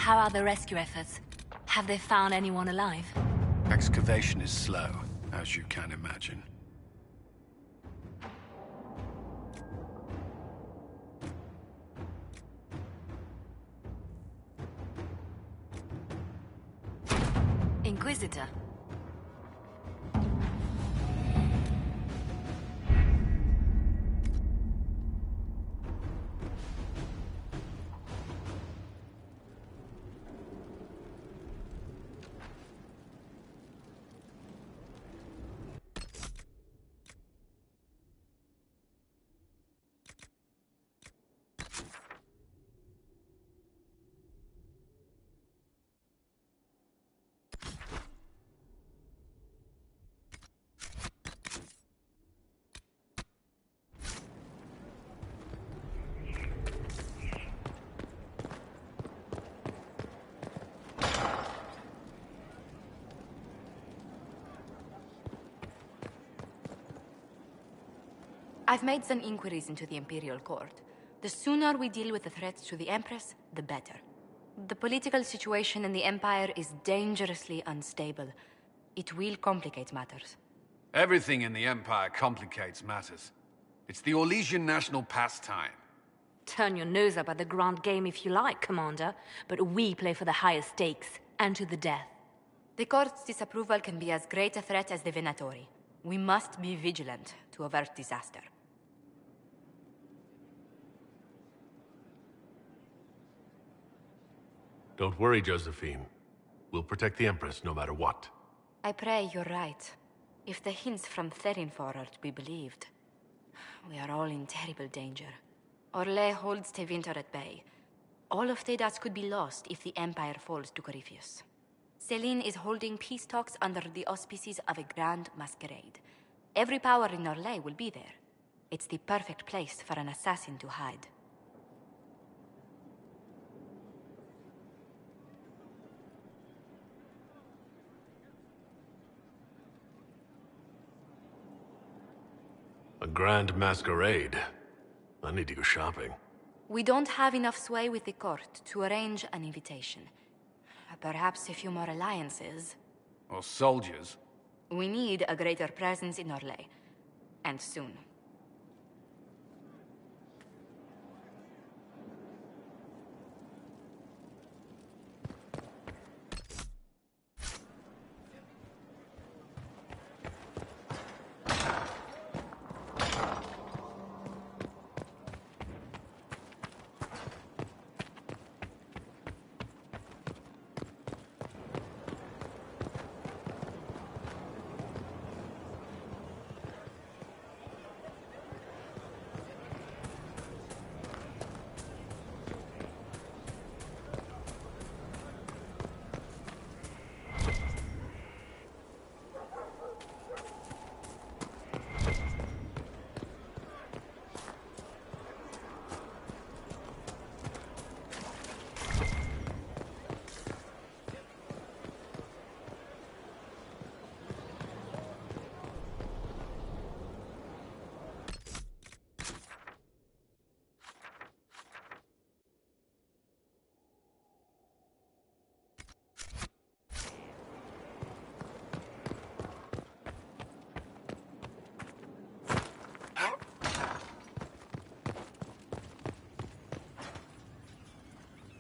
How are the rescue efforts? Have they found anyone alive? Excavation is slow, as you can imagine. Inquisitor. I've made some inquiries into the Imperial Court. The sooner we deal with the threats to the Empress, the better. The political situation in the Empire is dangerously unstable. It will complicate matters. Everything in the Empire complicates matters. It's the Orlesian national pastime. Turn your nose up at the grand game if you like, Commander, but we play for the highest stakes, and to the death. The Court's disapproval can be as great a threat as the Venatori. We must be vigilant to avert disaster. Don't worry, Josephine. We'll protect the Empress no matter what. I pray you're right. If the hints from Therinfor are to be believed, we are all in terrible danger. Orlais holds Tevinter at bay. All of Tedas could be lost if the Empire falls to Corypheus. Celine is holding peace talks under the auspices of a grand masquerade. Every power in Orlais will be there. It's the perfect place for an assassin to hide. A grand masquerade. I need to go shopping. We don't have enough sway with the court to arrange an invitation. Perhaps a few more alliances. Or soldiers. We need a greater presence in Orlais. And soon.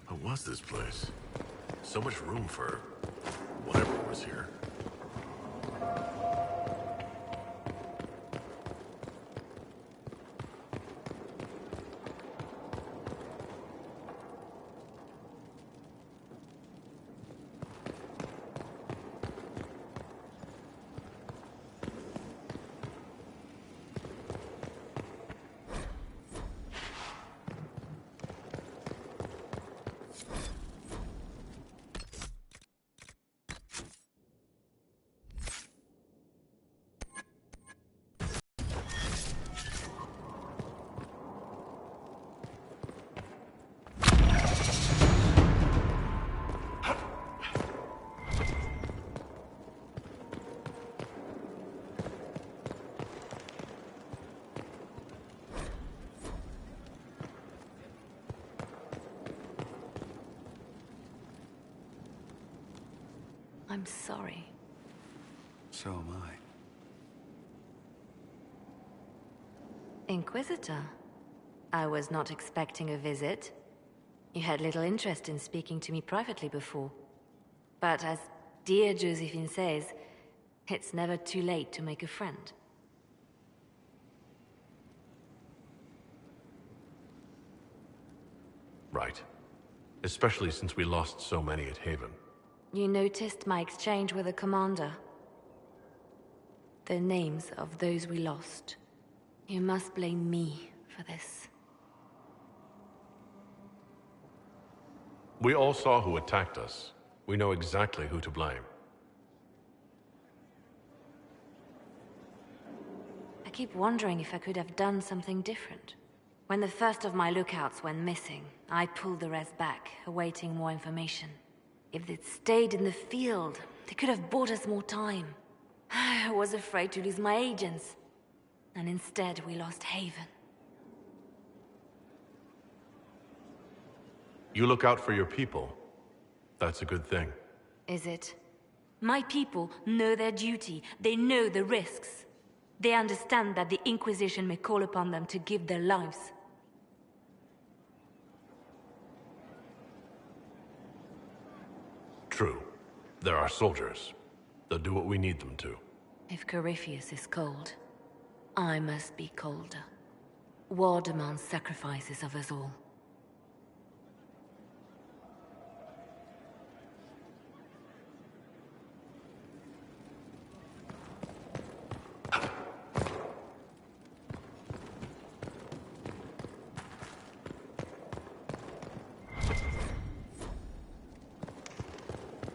What was this place? So much room for whatever was here. I'm sorry. So am I. Inquisitor? I was not expecting a visit. You had little interest in speaking to me privately before. But as dear Josephine says, it's never too late to make a friend. Right. Especially since we lost so many at Haven. You noticed my exchange with the commander. The names of those we lost. You must blame me for this. We all saw who attacked us. We know exactly who to blame. I keep wondering if I could have done something different. When the first of my lookouts went missing, I pulled the rest back, awaiting more information. If they'd stayed in the field, they could have bought us more time. I was afraid to lose my agents. And instead, we lost Haven. You look out for your people. That's a good thing. Is it? My people know their duty. They know the risks. They understand that the Inquisition may call upon them to give their lives. True. They're our soldiers. They'll do what we need them to. If Corypheus is cold, I must be colder. War demands sacrifices of us all.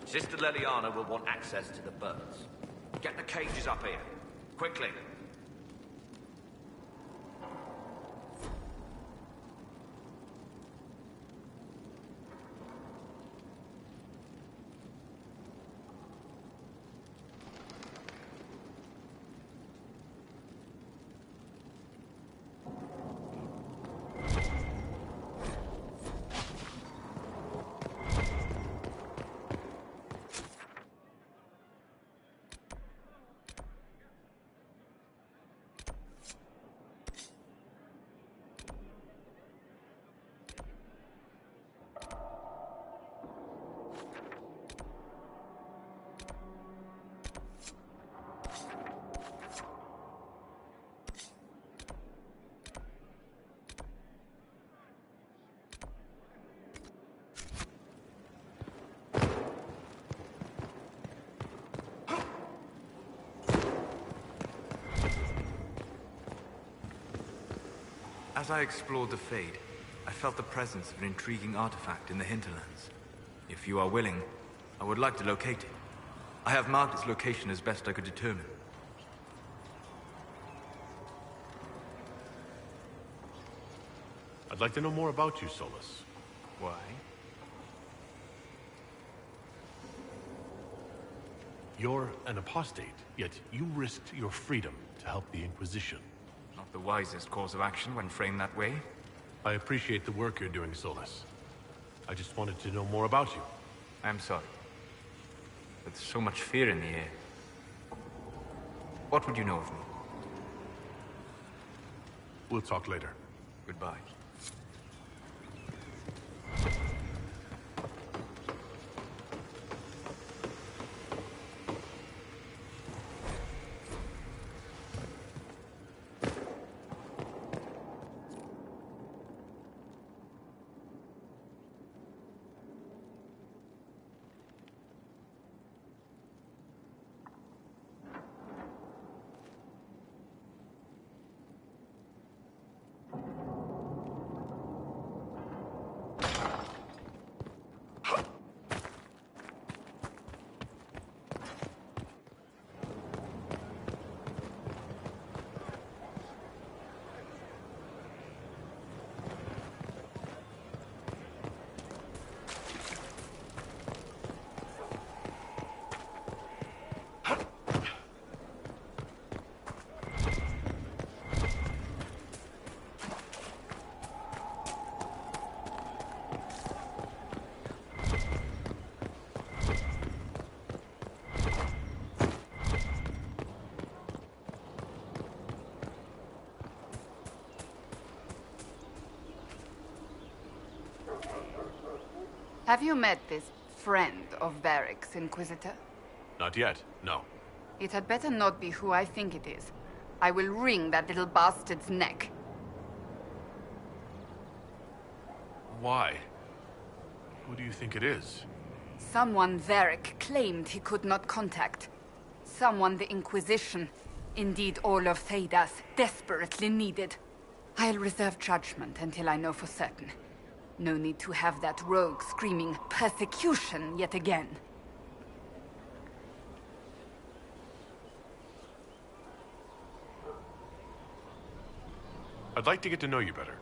Sister Leliana will want access to the birds. Get the cages up here. Quickly. As I explored the Fade, I felt the presence of an intriguing artifact in the hinterlands. If you are willing, I would like to locate it. I have marked its location as best I could determine. I'd like to know more about you, Solus. Why? You're an apostate, yet you risked your freedom to help the Inquisition. Not the wisest course of action when framed that way. I appreciate the work you're doing, Solus. I just wanted to know more about you. I'm sorry. With so much fear in the air. What would you know of me? We'll talk later. Goodbye. Have you met this friend of Varric's, Inquisitor? Not yet, no. It had better not be who I think it is. I will wring that little bastard's neck. Why? Who do you think it is? Someone Varric claimed he could not contact. Someone the Inquisition, indeed all of Thedas, desperately needed. I'll reserve judgment until I know for certain. No need to have that rogue screaming persecution yet again. I'd like to get to know you better.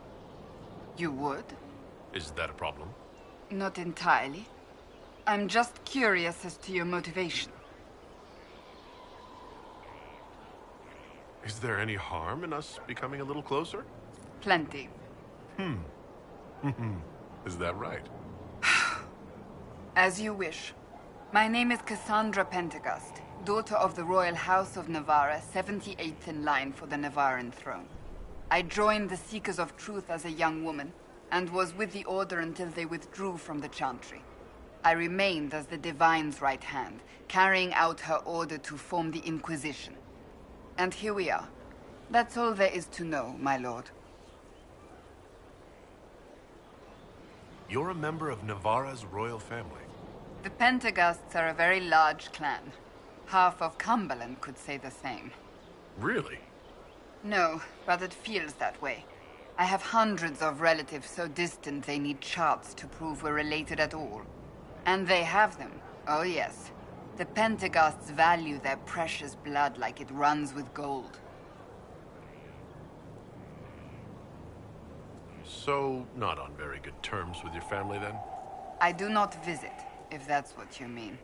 You would? Is that a problem? Not entirely. I'm just curious as to your motivation. Is there any harm in us becoming a little closer? Plenty. Is that right? As you wish. My name is Cassandra Pentagast, daughter of the Royal House of Navarra, 78th in line for the Navarran throne. I joined the Seekers of Truth as a young woman, and was with the Order until they withdrew from the Chantry. I remained as the Divine's right hand, carrying out her order to form the Inquisition. And here we are. That's all there is to know, my lord. You're a member of Navarra's royal family. The Pentagasts are a very large clan. Half of Cumberland could say the same. Really? No, but it feels that way. I have hundreds of relatives so distant they need charts to prove we're related at all. And they have them. Oh yes. The Pentagasts value their precious blood like it runs with gold. So, not on very good terms with your family, then? I do not visit, if that's what you mean.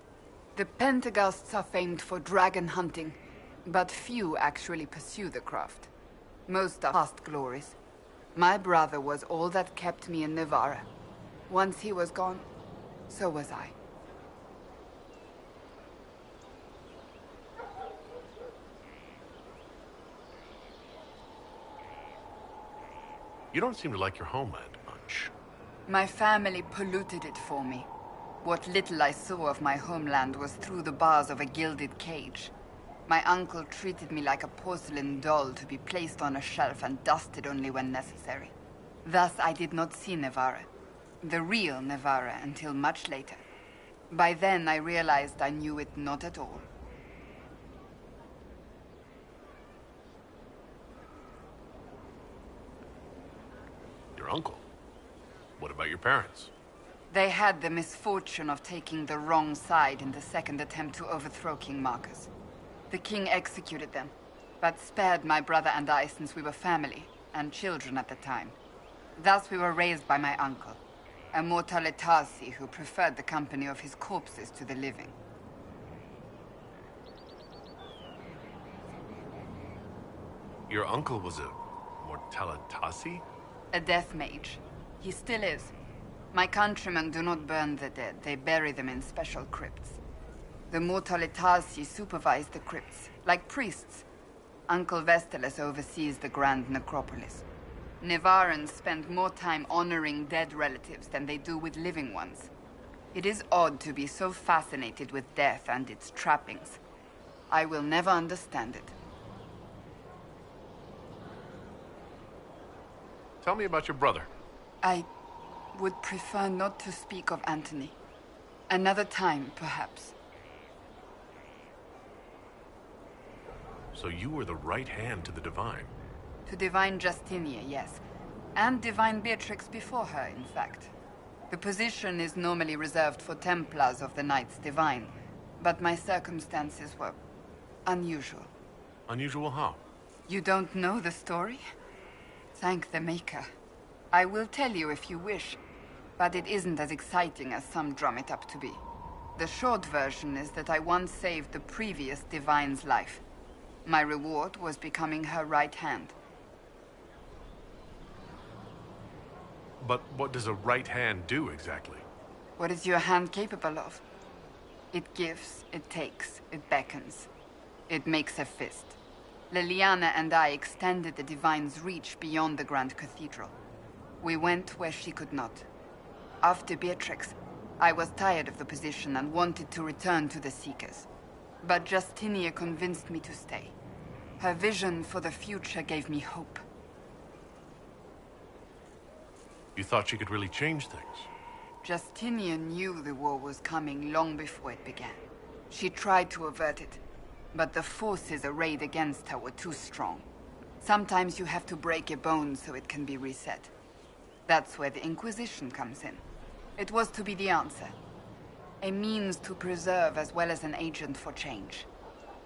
The Pentagasts are famed for dragon hunting, but few actually pursue the craft. Most are past glories. My brother was all that kept me in Navarra. Once he was gone, so was I. You don't seem to like your homeland much. My family polluted it for me. What little I saw of my homeland was through the bars of a gilded cage. My uncle treated me like a porcelain doll to be placed on a shelf and dusted only when necessary. Thus I did not see Navarra, the real Navarra, until much later. By then I realized I knew it not at all. Your uncle? What about your parents? They had the misfortune of taking the wrong side in the second attempt to overthrow King Marcus. The king executed them, but spared my brother and I since we were family, and children at the time. Thus we were raised by my uncle, a Mortalitasi who preferred the company of his corpses to the living. Your uncle was a Mortalitasi? A death mage. He still is. My countrymen do not burn the dead, they bury them in special crypts. The Mortalitasi supervise the crypts, like priests. Uncle Vestalis oversees the grand necropolis. Navarrans spend more time honoring dead relatives than they do with living ones. It is odd to be so fascinated with death and its trappings. I will never understand it. Tell me about your brother. I would prefer not to speak of Anthony. Another time, perhaps. So you were the right hand to the Divine. To Divine Justinia, yes. And Divine Beatrix before her, in fact. The position is normally reserved for Templars of the Knights Divine, but my circumstances were unusual. Unusual how? You don't know the story? Thank the Maker. I will tell you if you wish, but it isn't as exciting as some drum it up to be. The short version is that I once saved the previous Divine's life. My reward was becoming her right hand. But what does a right hand do exactly? What is your hand capable of? It gives, it takes, it beckons. It makes a fist. Liliana and I extended the Divine's reach beyond the Grand Cathedral. We went where she could not. After Beatrix, I was tired of the position and wanted to return to the Seekers. But Justinia convinced me to stay. Her vision for the future gave me hope. You thought she could really change things? Justinia knew the war was coming long before it began. She tried to avert it, but the forces arrayed against her were too strong. Sometimes you have to break a bone so it can be reset. That's where the Inquisition comes in. It was to be the answer. A means to preserve as well as an agent for change.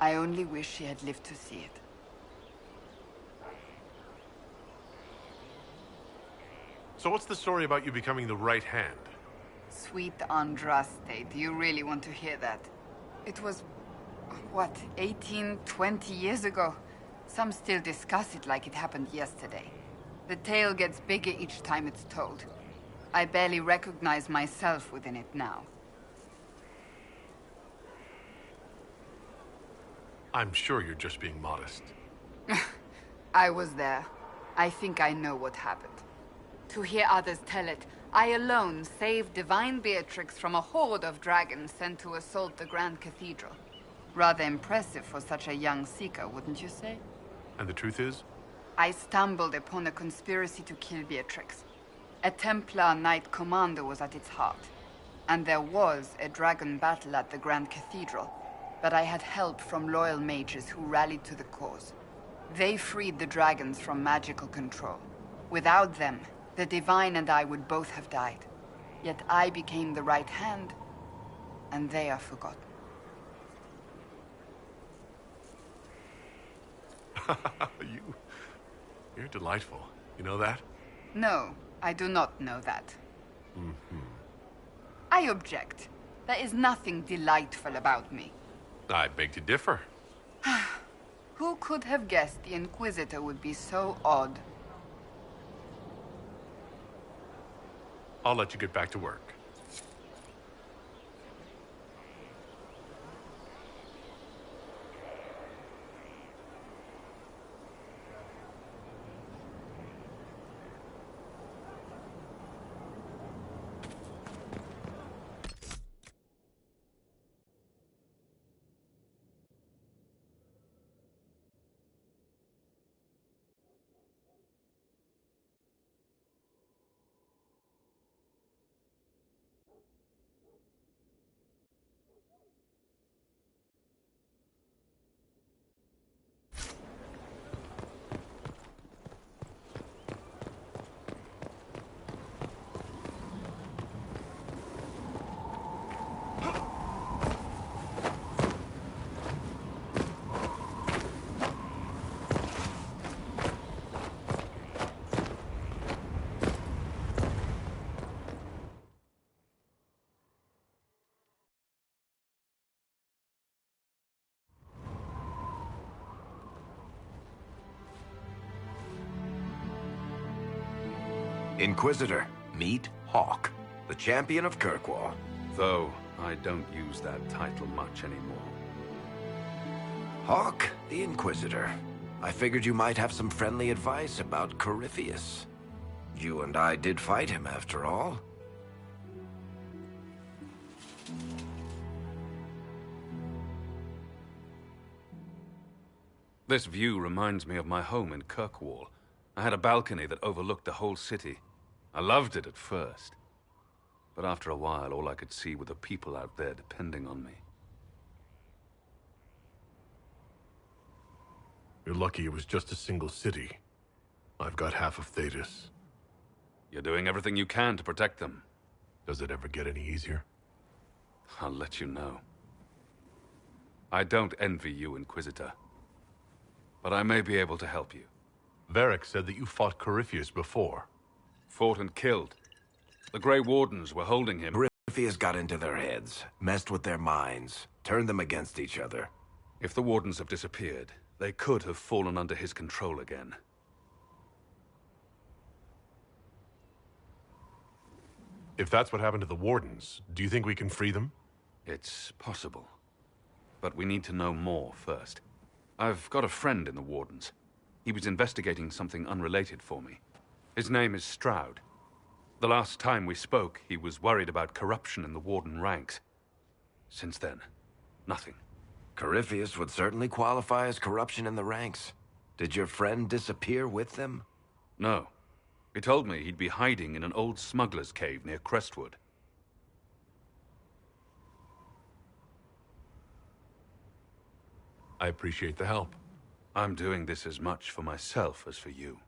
I only wish she had lived to see it. So what's the story about you becoming the right hand? Sweet Andraste, do you really want to hear that? It was, what, 18, 20 years ago? Some still discuss it like it happened yesterday. The tale gets bigger each time it's told. I barely recognize myself within it now. I'm sure you're just being modest. I was there. I think I know what happened. To hear others tell it, I alone saved Divine Beatrix from a horde of dragons sent to assault the Grand Cathedral. Rather impressive for such a young seeker, wouldn't you say? And the truth is? I stumbled upon a conspiracy to kill Beatrix. A Templar Knight Commander was at its heart. And there was a dragon battle at the Grand Cathedral. But I had help from loyal mages who rallied to the cause. They freed the dragons from magical control. Without them, the Divine and I would both have died. Yet I became the right hand, and they are forgotten. You're delightful. You know that? No, I do not know that. I object. There is nothing delightful about me. I beg to differ. Who could have guessed the Inquisitor would be so odd? I'll let you get back to work. Inquisitor, meet Hawk, the champion of Kirkwall. Though I don't use that title much anymore. Hawk, the Inquisitor. I figured you might have some friendly advice about Corypheus. You and I did fight him, after all. This view reminds me of my home in Kirkwall. I had a balcony that overlooked the whole city. I loved it at first. But after a while, all I could see were the people out there depending on me. You're lucky it was just a single city. I've got half of Thetis. You're doing everything you can to protect them. Does it ever get any easier? I'll let you know. I don't envy you, Inquisitor. But I may be able to help you. Varric said that you fought Corypheus before. Fought and killed. The Grey Wardens were holding him. Corypheus got into their heads, messed with their minds, turned them against each other. If the Wardens have disappeared, they could have fallen under his control again. If that's what happened to the Wardens, do you think we can free them? It's possible. But we need to know more first. I've got a friend in the Wardens. He was investigating something unrelated for me. His name is Stroud. The last time we spoke, he was worried about corruption in the Warden ranks. Since then, nothing. Corypheus would certainly qualify as corruption in the ranks. Did your friend disappear with them? No. He told me he'd be hiding in an old smuggler's cave near Crestwood. I appreciate the help. I'm doing this as much for myself as for you.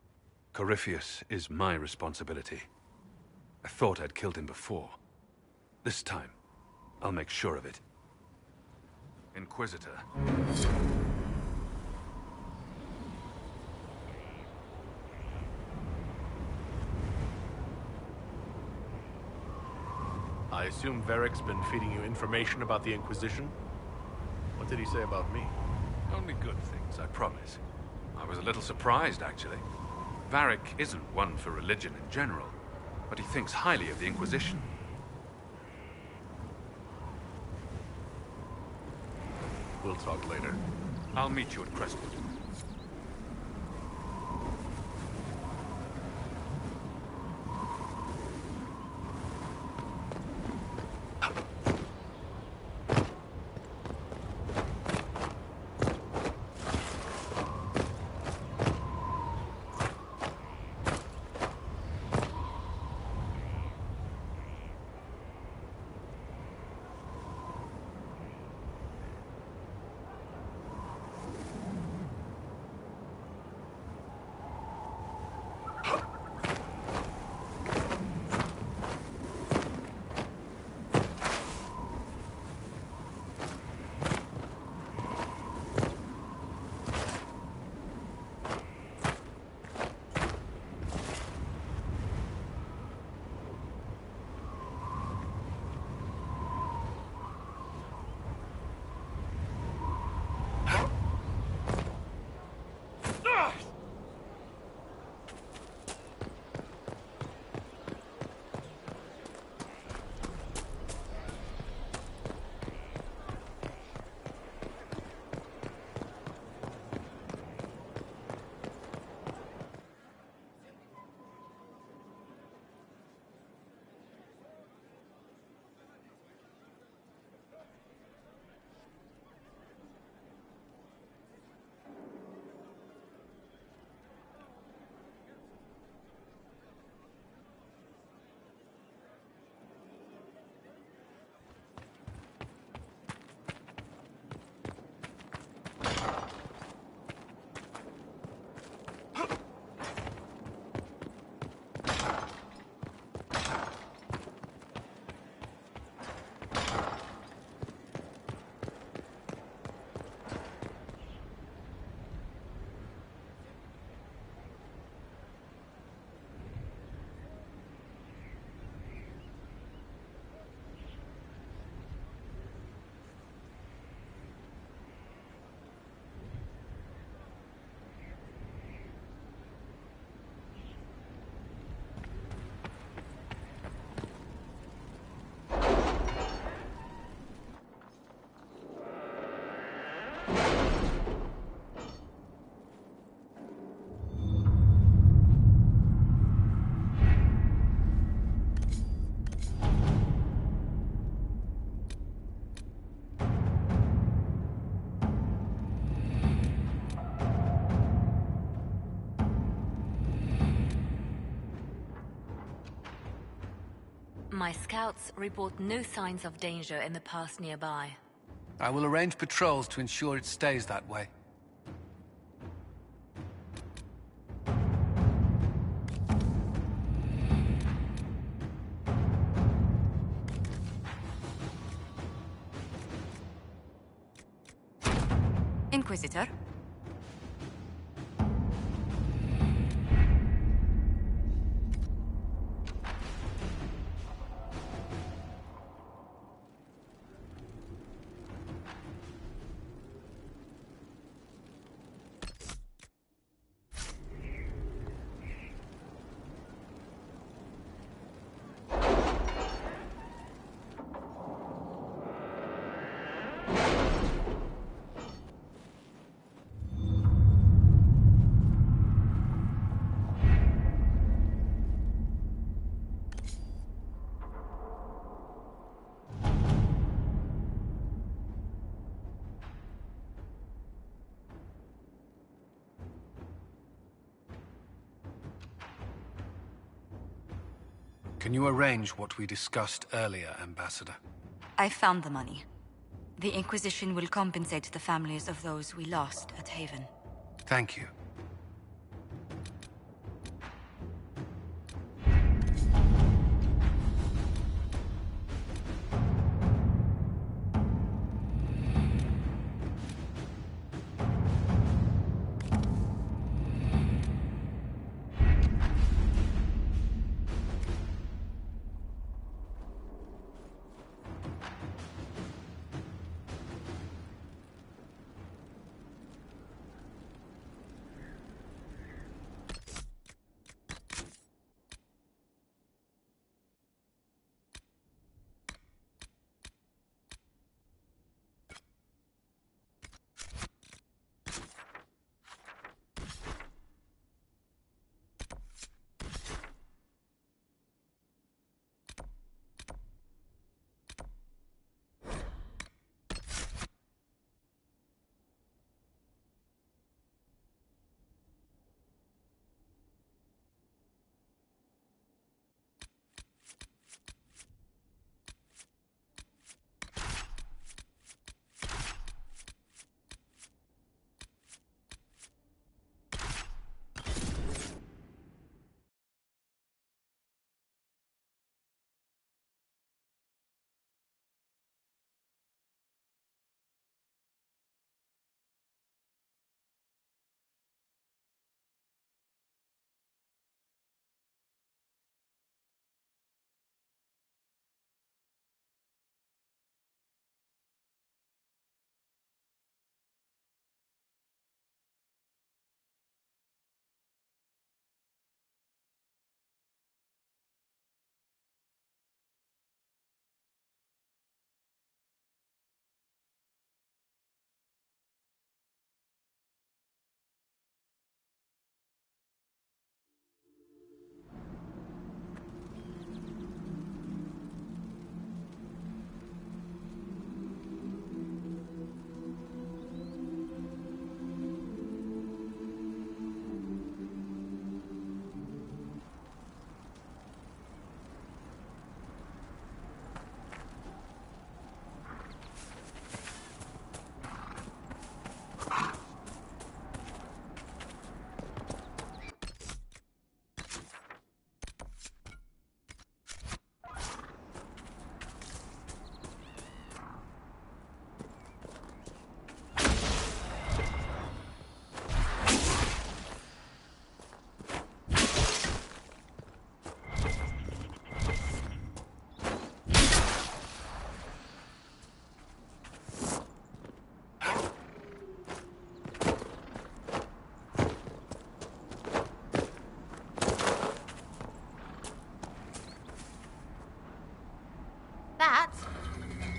Corypheus is my responsibility. I thought I'd killed him before. This time, I'll make sure of it. Inquisitor. I assume Varric's been feeding you information about the Inquisition? What did he say about me? Only good things, I promise. I was a little surprised, actually. Varric isn't one for religion in general, but he thinks highly of the Inquisition. We'll talk later. I'll meet you at Crestwood. My scouts report no signs of danger in the pass nearby. I will arrange patrols to ensure it stays that way. Inquisitor? Can you arrange what we discussed earlier, Ambassador? I found the money. The Inquisition will compensate the families of those we lost at Haven. Thank you.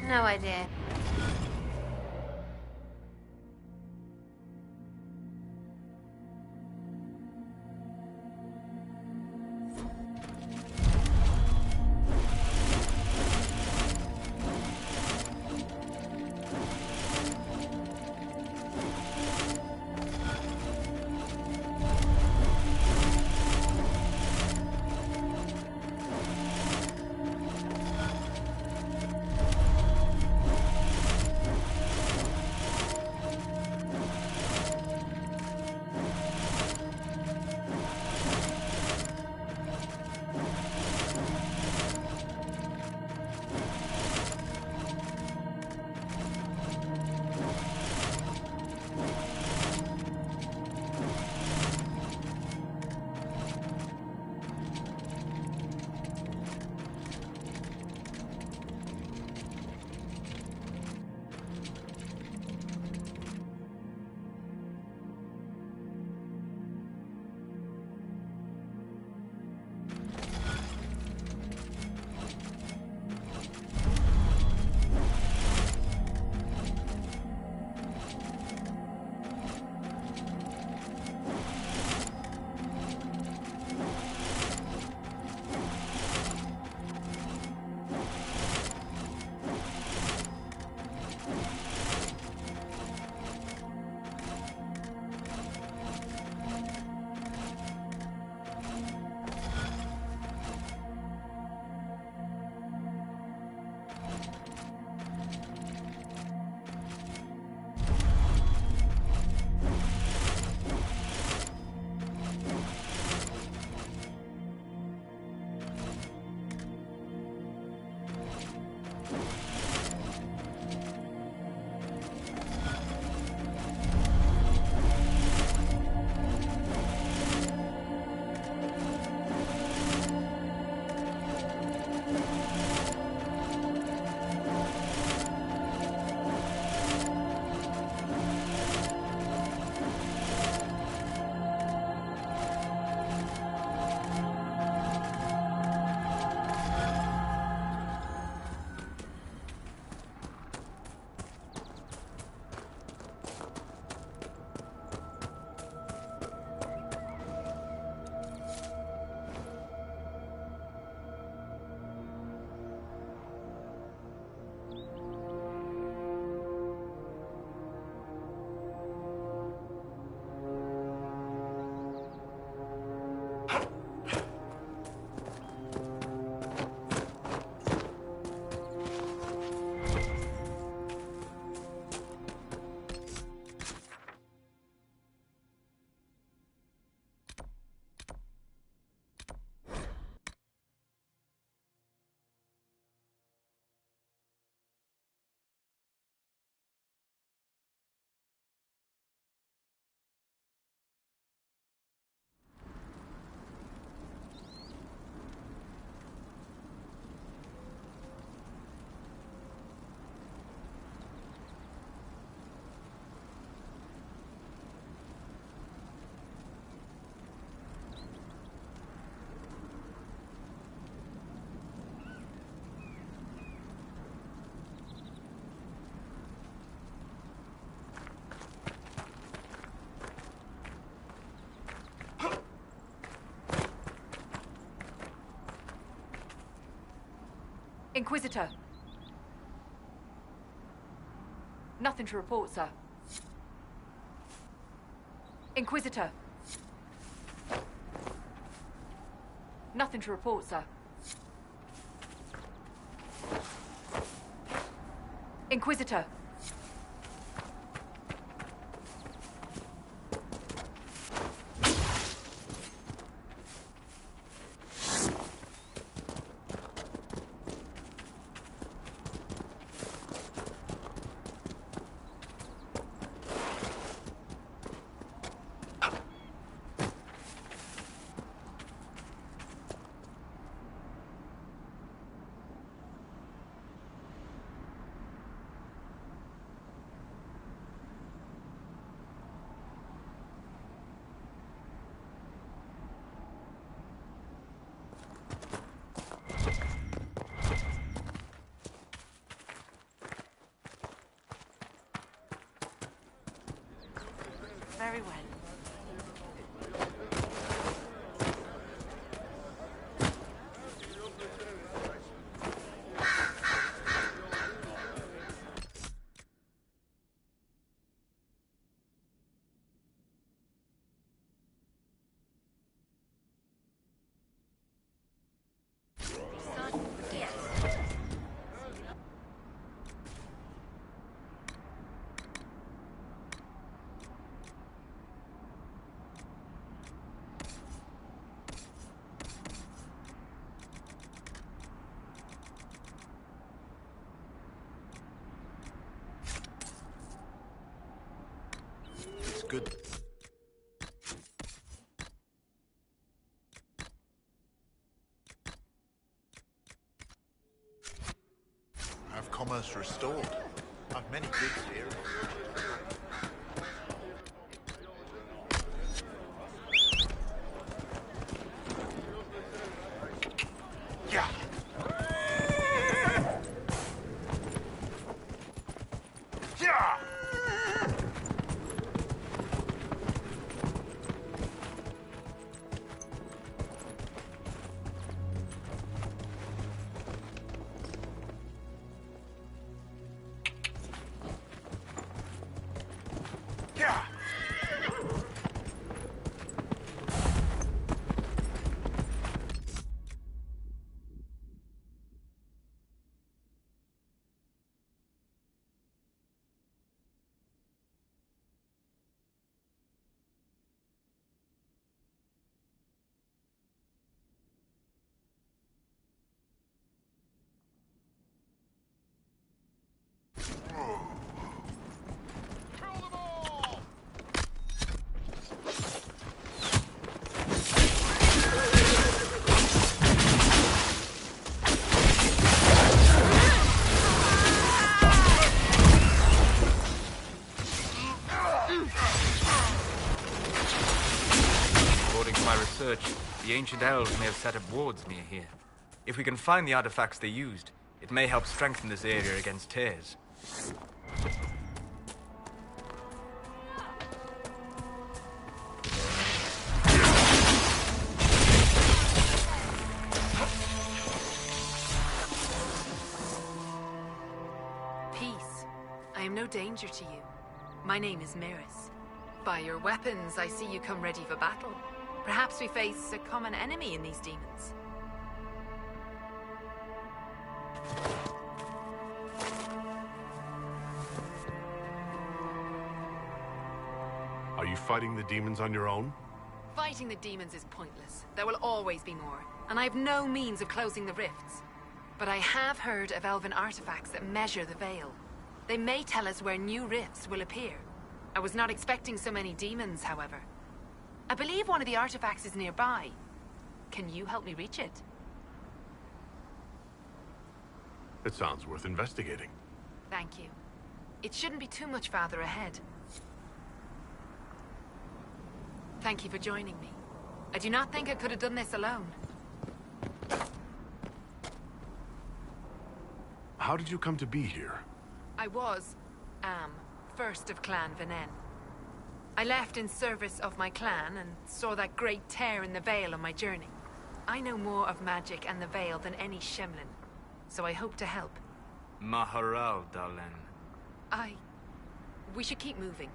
No idea. Inquisitor. Nothing to report, sir. Inquisitor. Nothing to report, sir. Inquisitor. Very well. Good. Have commerce restored. I've many goods here. Yeah. Yeah. According to my research, the ancient elves may have set up wards near here. If we can find the artifacts they used, it may help strengthen this area against tears. Peace. I am no danger to you. My name is Maris. By your weapons, I see you come ready for battle. Perhaps we face a common enemy in these demons. Are you fighting the demons on your own? Fighting the demons is pointless. There will always be more, and I have no means of closing the rifts. But I have heard of elven artifacts that measure the veil. They may tell us where new rifts will appear. I was not expecting so many demons, however. I believe one of the artifacts is nearby. Can you help me reach it? It sounds worth investigating. Thank you. It shouldn't be too much farther ahead. Thank you for joining me. I do not think I could have done this alone. How did you come to be here? I am, first of Clan Venen. I left in service of my clan and saw that great tear in the Veil on my journey. I know more of magic and the Veil than any Shemlin. so I hope to help. Maharal, Dalen. We should keep moving.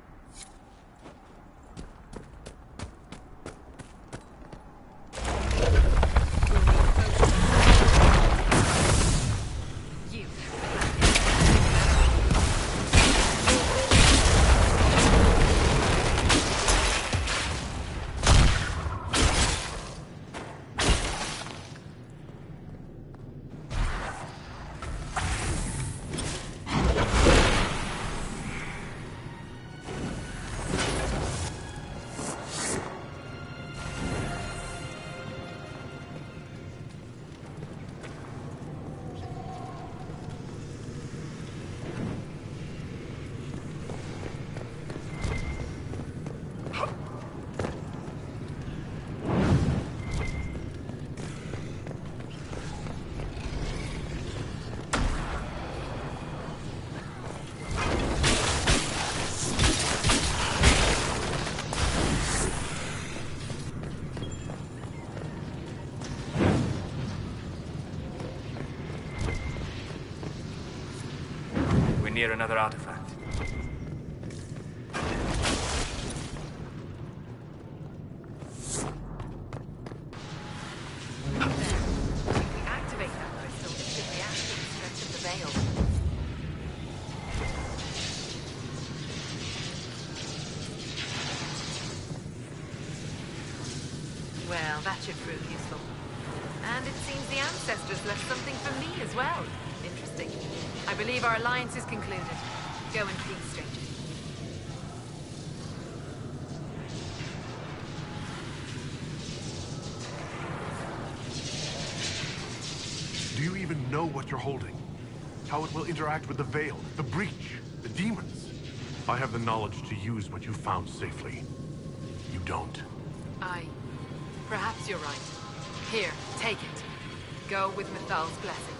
You. Near another artifact. If we activate that crystal, it should react to the stretch of the veil. Well, that should prove useful. And it seems the ancestors left something for me as well. Interesting. I believe our alliance is concluded. Go in peace, stranger. Do you even know what you're holding? How it will interact with the Veil, the Breach, the demons? I have the knowledge to use what you found safely. You don't. Perhaps you're right. Here, take it. Go with Mythal's blessing.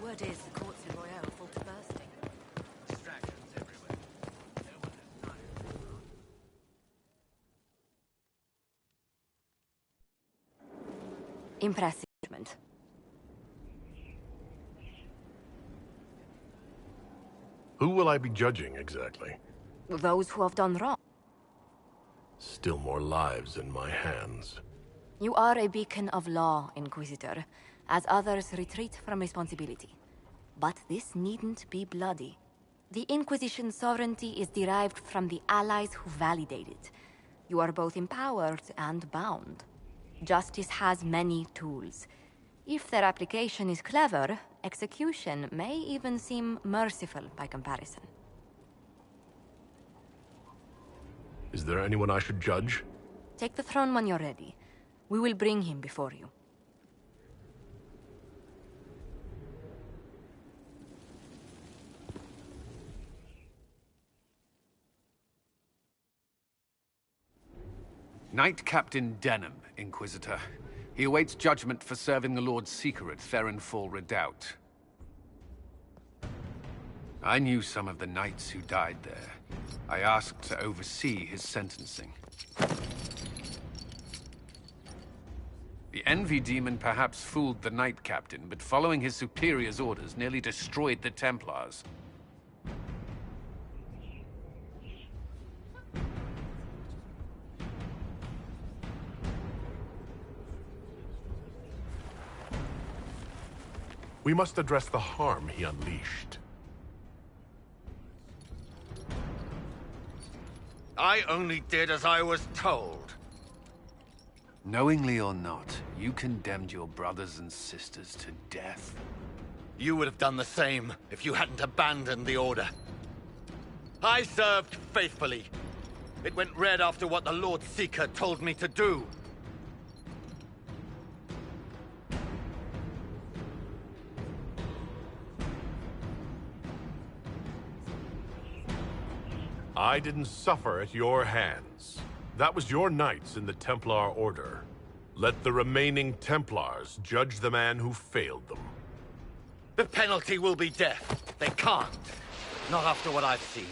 Word is the courts in Royale are full to bursting. Distractions everywhere. No one has time. Impressive. Who will I be judging, exactly? Those who have done wrong. Still more lives in my hands. You are a beacon of law, Inquisitor, as others retreat from responsibility. But this needn't be bloody. The Inquisition's sovereignty is derived from the allies who validate it. You are both empowered and bound. Justice has many tools. If their application is clever, execution may even seem merciful by comparison. Is there anyone I should judge? Take the throne when you're ready. We will bring him before you. Knight Captain Denham, Inquisitor. He awaits judgment for serving the Lord Seeker at Therinfall Redoubt. I knew some of the knights who died there. I asked to oversee his sentencing. The Envy Demon perhaps fooled the Knight Captain, but following his superior's orders nearly destroyed the Templars. We must address the harm he unleashed. I only did as I was told. Knowingly or not, you condemned your brothers and sisters to death. You would have done the same if you hadn't abandoned the Order. I served faithfully. It went red after what the Lord Seeker told me to do. I didn't suffer at your hands. That was your knights in the Templar Order. Let the remaining Templars judge the man who failed them. The penalty will be death. They can't. Not after what I've seen.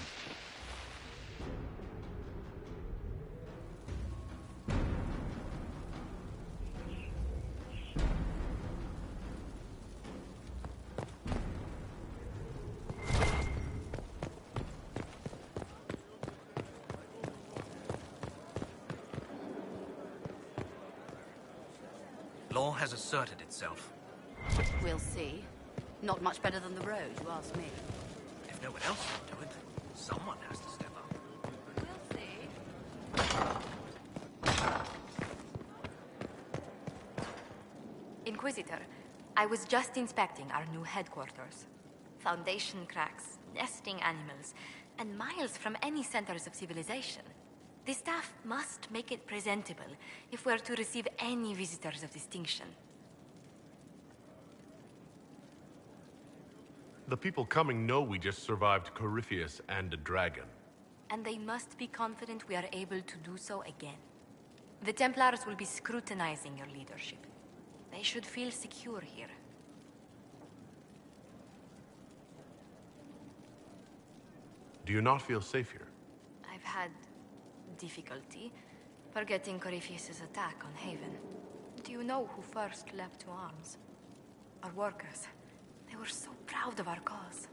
Law has asserted itself. We'll see. Not much better than the road, you ask me. If no one else will do it, someone has to step up. We'll see. Inquisitor, I was just inspecting our new headquarters. Foundation cracks, nesting animals, and miles from any centers of civilization. The staff must make it presentable if we're to receive any visitors of distinction. The people coming know we just survived Corypheus and a dragon. And they must be confident we are able to do so again. The Templars will be scrutinizing your leadership. They should feel secure here. Do you not feel safe here? I've had difficulty forgetting Corypheus' attack on Haven. Do you know who first leapt to arms? Our workers. They were so proud of our cause.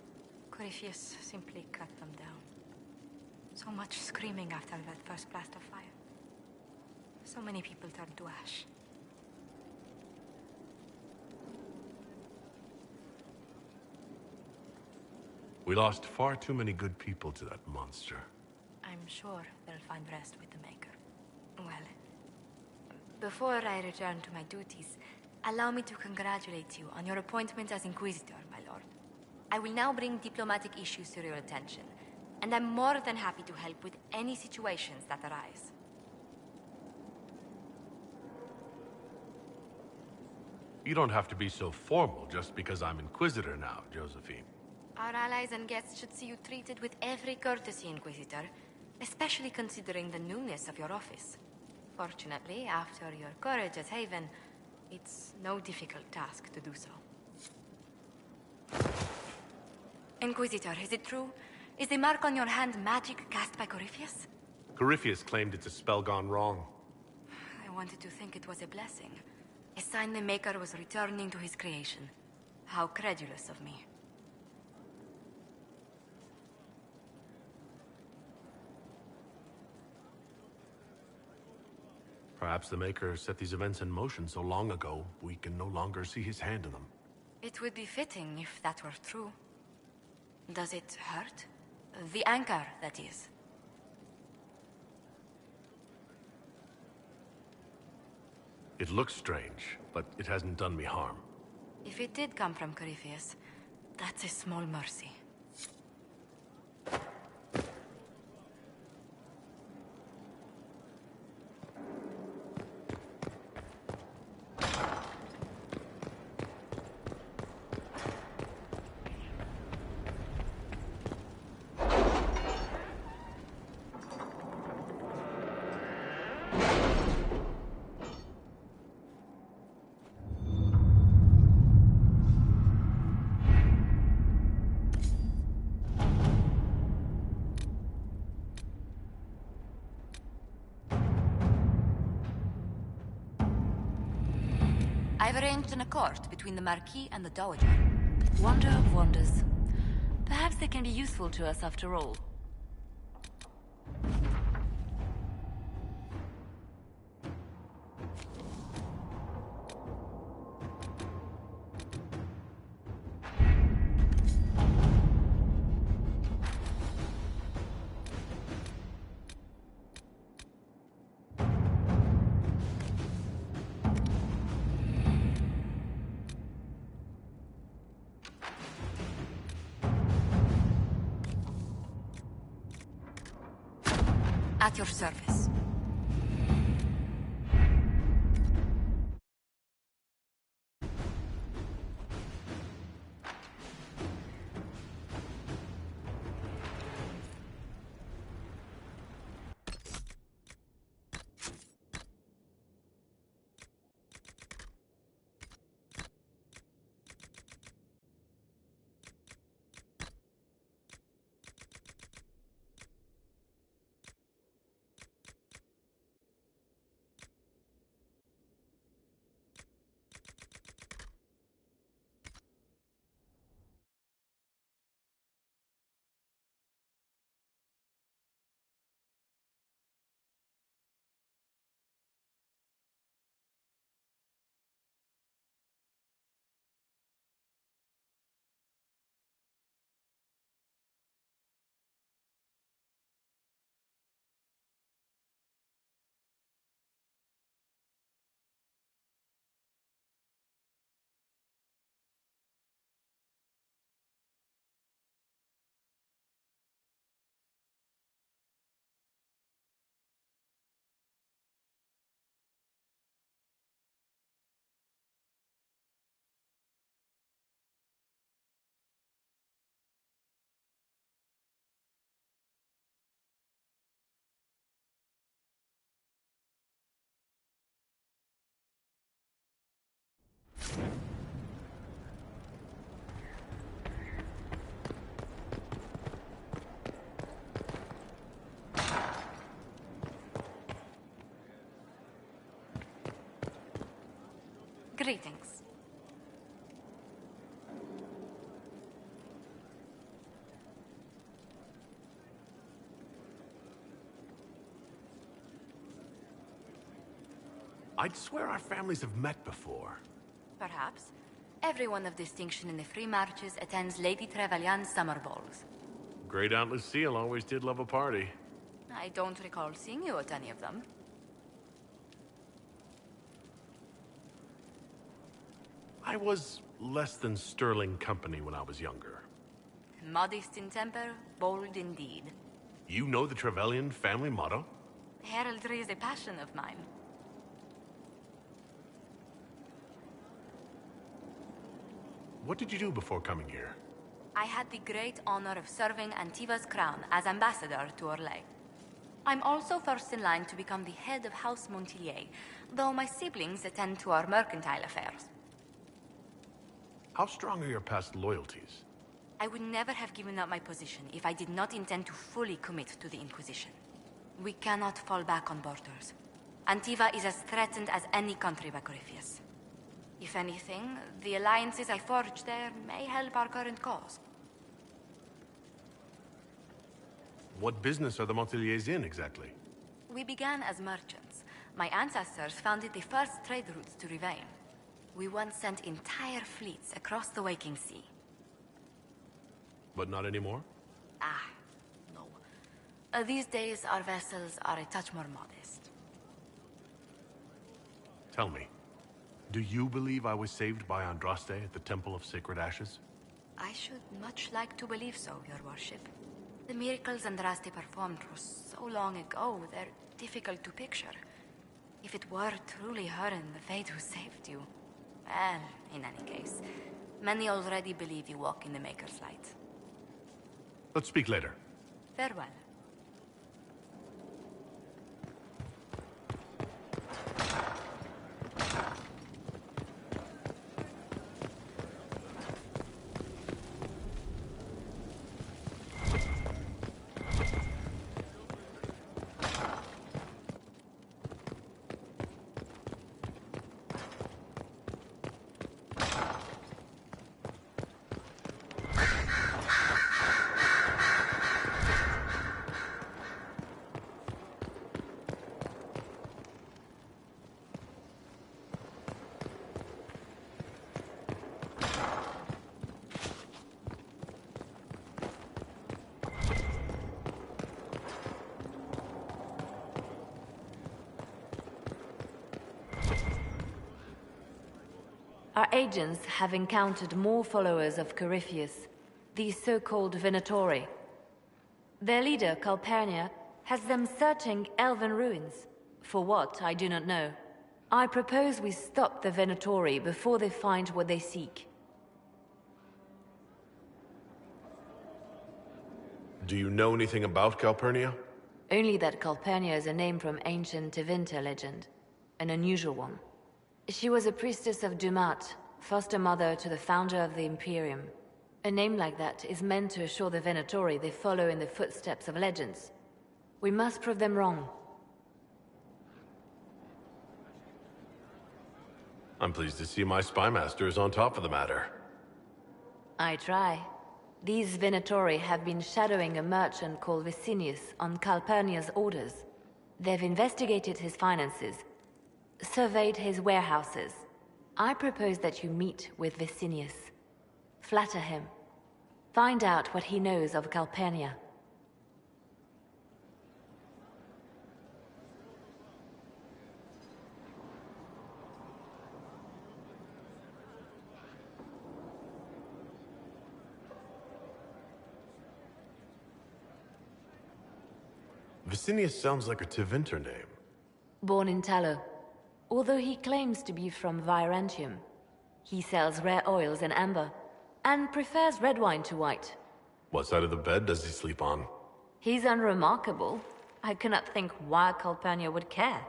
Corypheus simply cut them down. So much screaming after that first blast of fire. So many people turned to ash. We lost far too many good people to that monster. I'm sure they'll find rest with the Maker. Well, before I return to my duties, allow me to congratulate you on your appointment as Inquisitor, my lord. I will now bring diplomatic issues to your attention, and I'm more than happy to help with any situations that arise. You don't have to be so formal just because I'm Inquisitor now, Josephine. Our allies and guests should see you treated with every courtesy, Inquisitor, especially considering the newness of your office. Fortunately, after your courage at Haven, it's no difficult task to do so. Inquisitor, is it true? Is the mark on your hand magic cast by Corypheus? Corypheus claimed it's a spell gone wrong. I wanted to think it was a blessing. A sign the Maker was returning to his creation. How credulous of me. Perhaps the Maker set these events in motion so long ago, we can no longer see his hand in them. It would be fitting if that were true. Does it hurt The anchor, that is. It looks strange, but it hasn't done me harm. If it did come from Corypheus, that's a small mercy. I've arranged an accord between the Marquis and the Dowager. Wonder of wonders. Perhaps they can be useful to us after all. At your service. Greetings. I'd swear our families have met before. Perhaps. Everyone of distinction in the Free Marches attends Lady Trevelyan's summer balls. Great Aunt Lucille always did love a party. I don't recall seeing you at any of them. I was less than sterling company when I was younger. Modest in temper, bold in deed. You know the Trevelyan family motto? Heraldry is a passion of mine. What did you do before coming here? I had the great honor of serving Antiva's crown as ambassador to Orlais. I'm also first in line to become the head of House Montilier, though my siblings attend to our mercantile affairs. How strong are your past loyalties? I would never have given up my position if I did not intend to fully commit to the Inquisition. We cannot fall back on borders. Antiva is as threatened as any country by Corypheus. If anything, the alliances I forged there may help our current cause. What business are the Montiliers in, exactly? We began as merchants. My ancestors founded the first trade routes to Rivain. We once sent entire fleets across the Waking Sea. But not anymore? These days, our vessels are a touch more modest. Tell me, do you believe I was saved by Andraste at the Temple of Sacred Ashes? I should much like to believe so, Your Worship. The miracles Andraste performed were so long ago, they're difficult to picture. If it were truly her and the Fate who saved you... Well, in any case, many already believe you walk in the Maker's light. Let's speak later. Farewell. Our agents have encountered more followers of Corypheus, the so-called Venatori. Their leader, Calpurnia, has them searching elven ruins. For what, I do not know. I propose we stop the Venatori before they find what they seek. Do you know anything about Calpurnia? Only that Calpurnia is a name from ancient Tevinter legend. An unusual one. She was a priestess of Dumat, foster mother to the founder of the Imperium. A name like that is meant to assure the Venatori they follow in the footsteps of legends. We must prove them wrong. I'm pleased to see my spymaster is on top of the matter. I try. These Venatori have been shadowing a merchant called Vicinius on Calpurnia's orders. They've investigated his finances, surveyed his warehouses. I propose that you meet with Vicinius. Flatter him. Find out what he knows of Calpurnia. Vicinius sounds like a Tevinter name. Born in Tallow. Although he claims to be from Virantium, he sells rare oils and amber, and prefers red wine to white. What side of the bed does he sleep on? He's unremarkable. I cannot think why Calpurnia would care.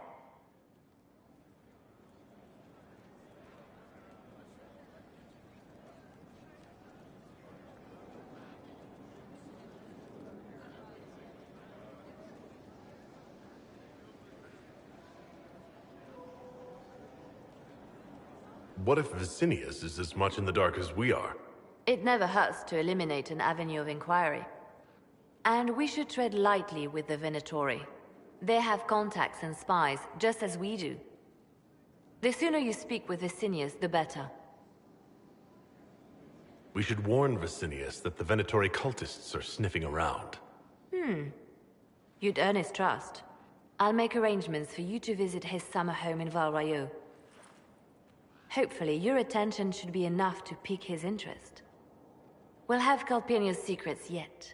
What if Vicinius is as much in the dark as we are? It never hurts to eliminate an avenue of inquiry. And we should tread lightly with the Venatori. They have contacts and spies, just as we do. The sooner you speak with Vicinius, the better. We should warn Vicinius that the Venatori cultists are sniffing around. You'd earn his trust. I'll make arrangements for you to visit his summer home in Val Royeaux. Hopefully, your attention should be enough to pique his interest. We'll have Calpurnia's secrets yet.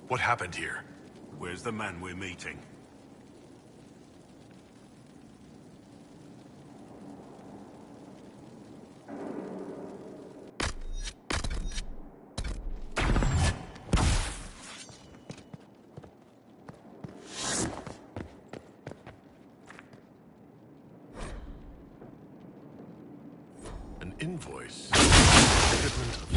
What happened here? Where's the man we're meeting? An invoice. Shipment of...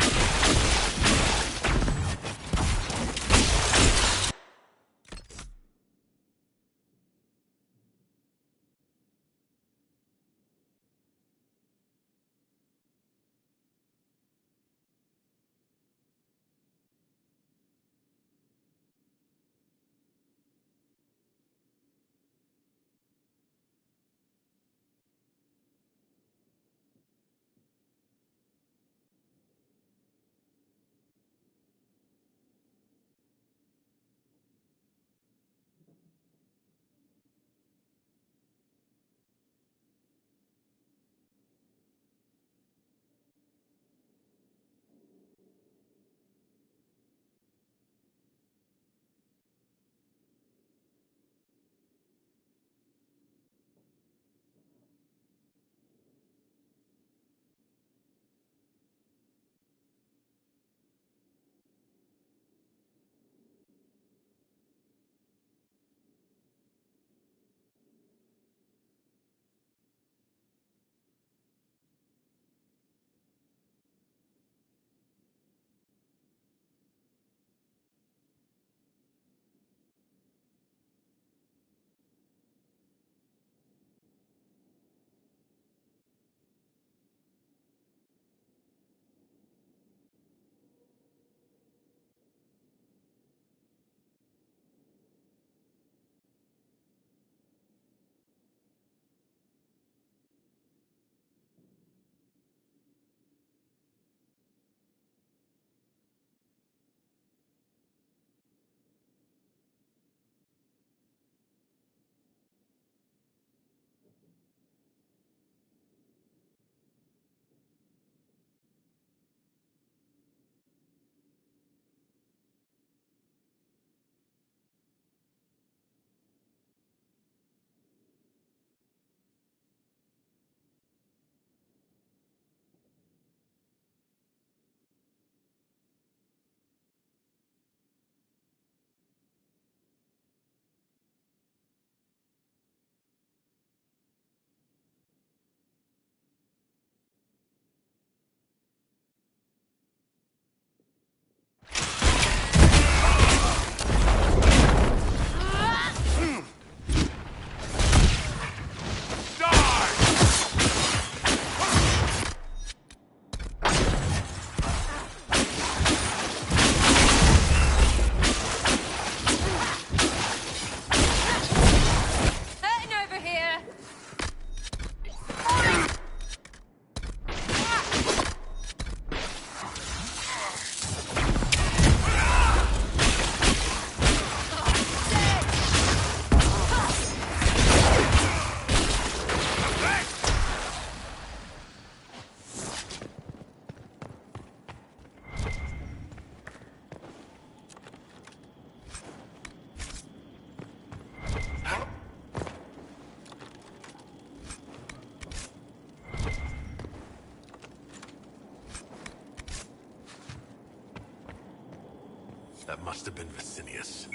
That must have been Vicinius.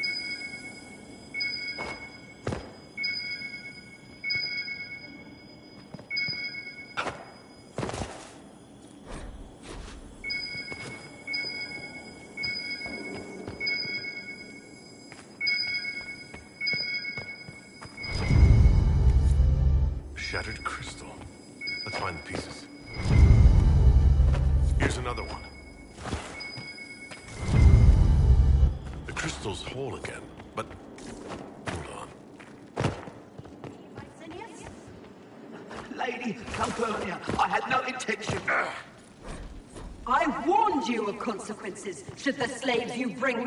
Shattered crystal. Let's find the pieces. Here's another one. The crystal's whole again, but hold on. Lady Calpurnia, I had no intention. I warned you of consequences should the slaves you bring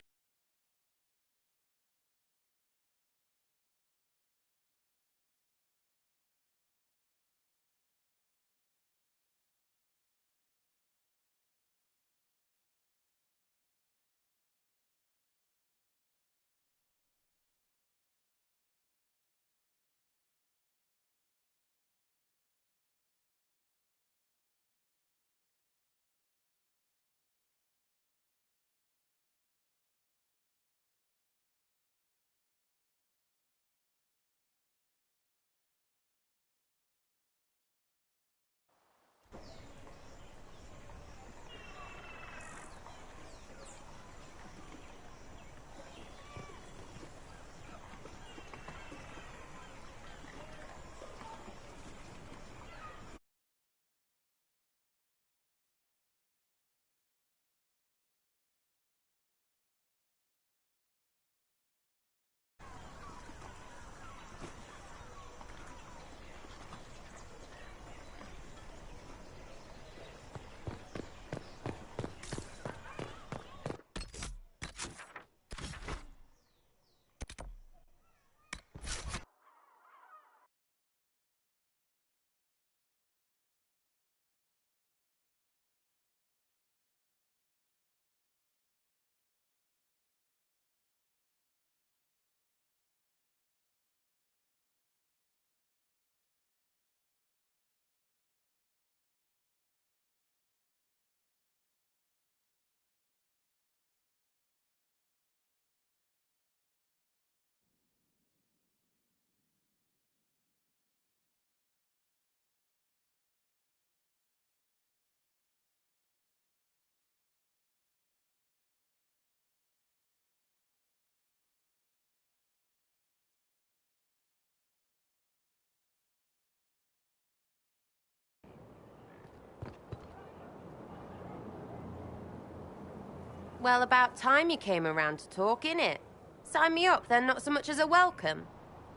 Well, about time you came around to talk, innit? Sign me up, then not so much as a welcome.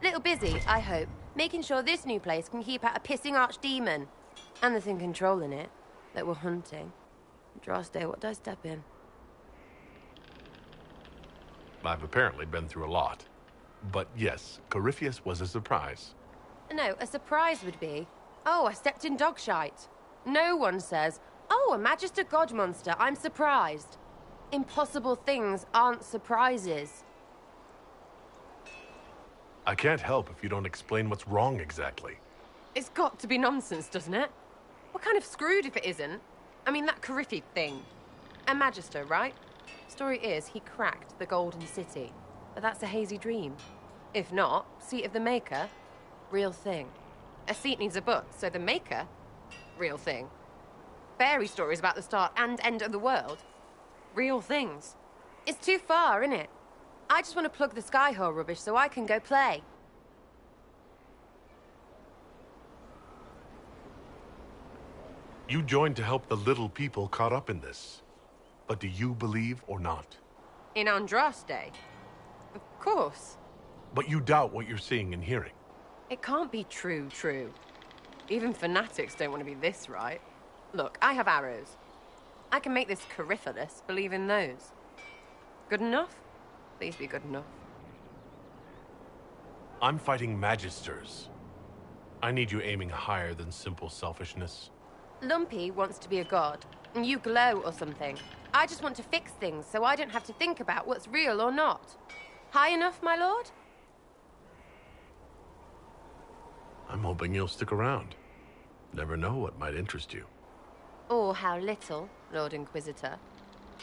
Little busy, I hope, making sure this new place can keep out a pissing archdemon. And the thing controlling it, that we're hunting. Droste, what did I step in? I've apparently been through a lot. But yes, Corypheus was a surprise. No, a surprise would be, oh, I stepped in dog shite. No one says, oh, a Magister God monster, I'm surprised. Impossible things aren't surprises. I can't help if you don't explain what's wrong exactly. It's got to be nonsense, doesn't it? We're kind of screwed if it isn't. I mean, that Corypheus thing. A Magister, right? Story is, he cracked the Golden City. But that's a hazy dream. If not, seat of the Maker, real thing. A seat needs a book, so the Maker, real thing. Fairy stories about the start and end of the world, real things. It's too far, innit? I just want to plug the Skyhole rubbish so I can go play. You joined to help the little people caught up in this. But do you believe or not? In Andraste? Of course. But you doubt what you're seeing and hearing. It can't be true. Even fanatics don't want to be this right. Look, I have arrows. I can make this Corypheus believe in those. Good enough? Please be good enough. I'm fighting Magisters. I need you aiming higher than simple selfishness. Lumpy wants to be a god, and you glow or something. I just want to fix things so I don't have to think about what's real or not. High enough, my lord? I'm hoping you'll stick around. Never know what might interest you. Or how little, Lord Inquisitor.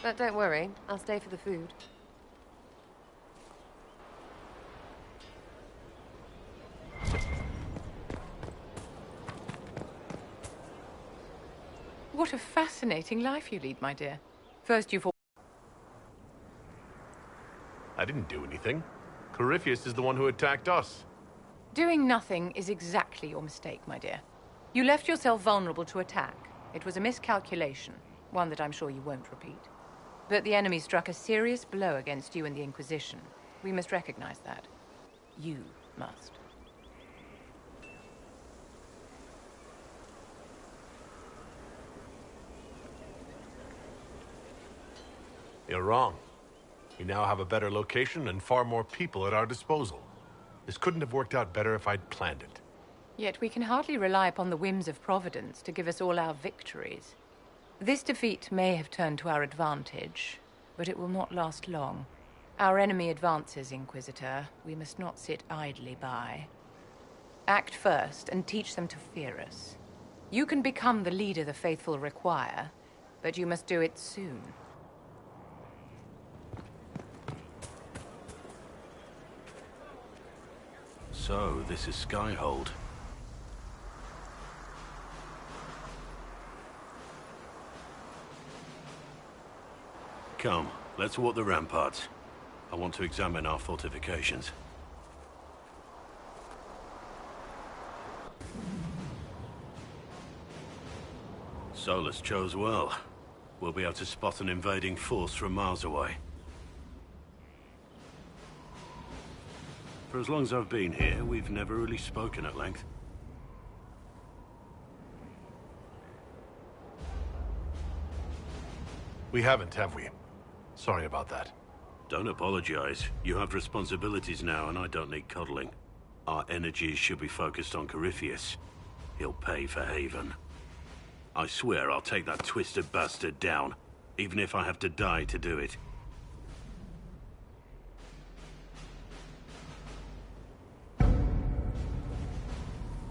But don't worry, I'll stay for the food. What a fascinating life you lead, my dear. First you've... I didn't do anything. Corypheus is the one who attacked us. Doing nothing is exactly your mistake, my dear. You left yourself vulnerable to attack. It was a miscalculation, one that I'm sure you won't repeat. But the enemy struck a serious blow against you and the Inquisition. We must recognize that. You must. You're wrong. We now have a better location and far more people at our disposal. This couldn't have worked out better if I'd planned it. Yet we can hardly rely upon the whims of Providence to give us all our victories. This defeat may have turned to our advantage, but it will not last long. Our enemy advances, Inquisitor. We must not sit idly by. Act first and teach them to fear us. You can become the leader the faithful require, but you must do it soon. So, this is Skyhold. Come, let's walk the ramparts. I want to examine our fortifications. Solus chose well. We'll be able to spot an invading force from miles away. For as long as I've been here, we've never really spoken at length. We haven't, have we? Sorry about that. Don't apologize. You have responsibilities now, and I don't need coddling. Our energies should be focused on Corypheus. He'll pay for Haven. I swear I'll take that twisted bastard down, even if I have to die to do it.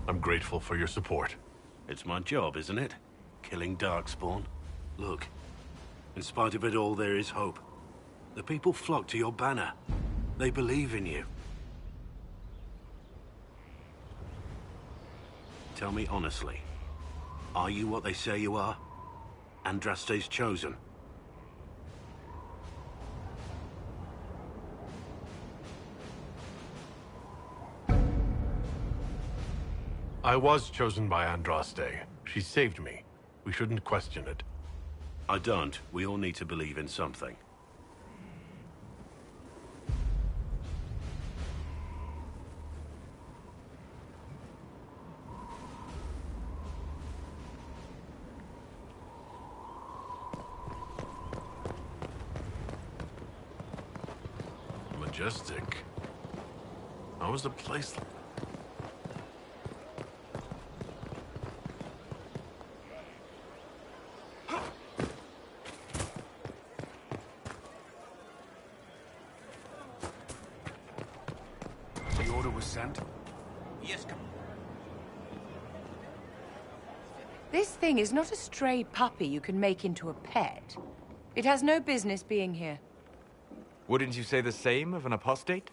I'm grateful for your support. It's my job, isn't it? Killing Darkspawn. Look, in spite of it all, there is hope. The people flock to your banner. They believe in you. Tell me honestly, are you what they say you are? Andraste's chosen? I was chosen by Andraste. She saved me. We shouldn't question it. I don't. We all need to believe in something. majestic. How was the place? The order was sent? Yes, come. This thing is not a stray puppy you can make into a pet. It has no business being here. Wouldn't you say the same of an apostate?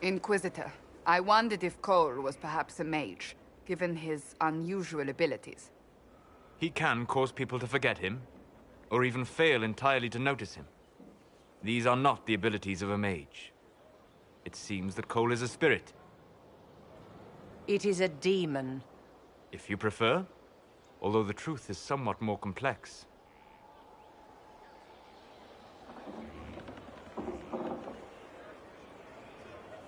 Inquisitor, I wondered if Cole was perhaps a mage, given his unusual abilities. He can cause people to forget him, or even fail entirely to notice him. These are not the abilities of a mage. It seems that Cole is a spirit. It is a demon. If you prefer, although the truth is somewhat more complex.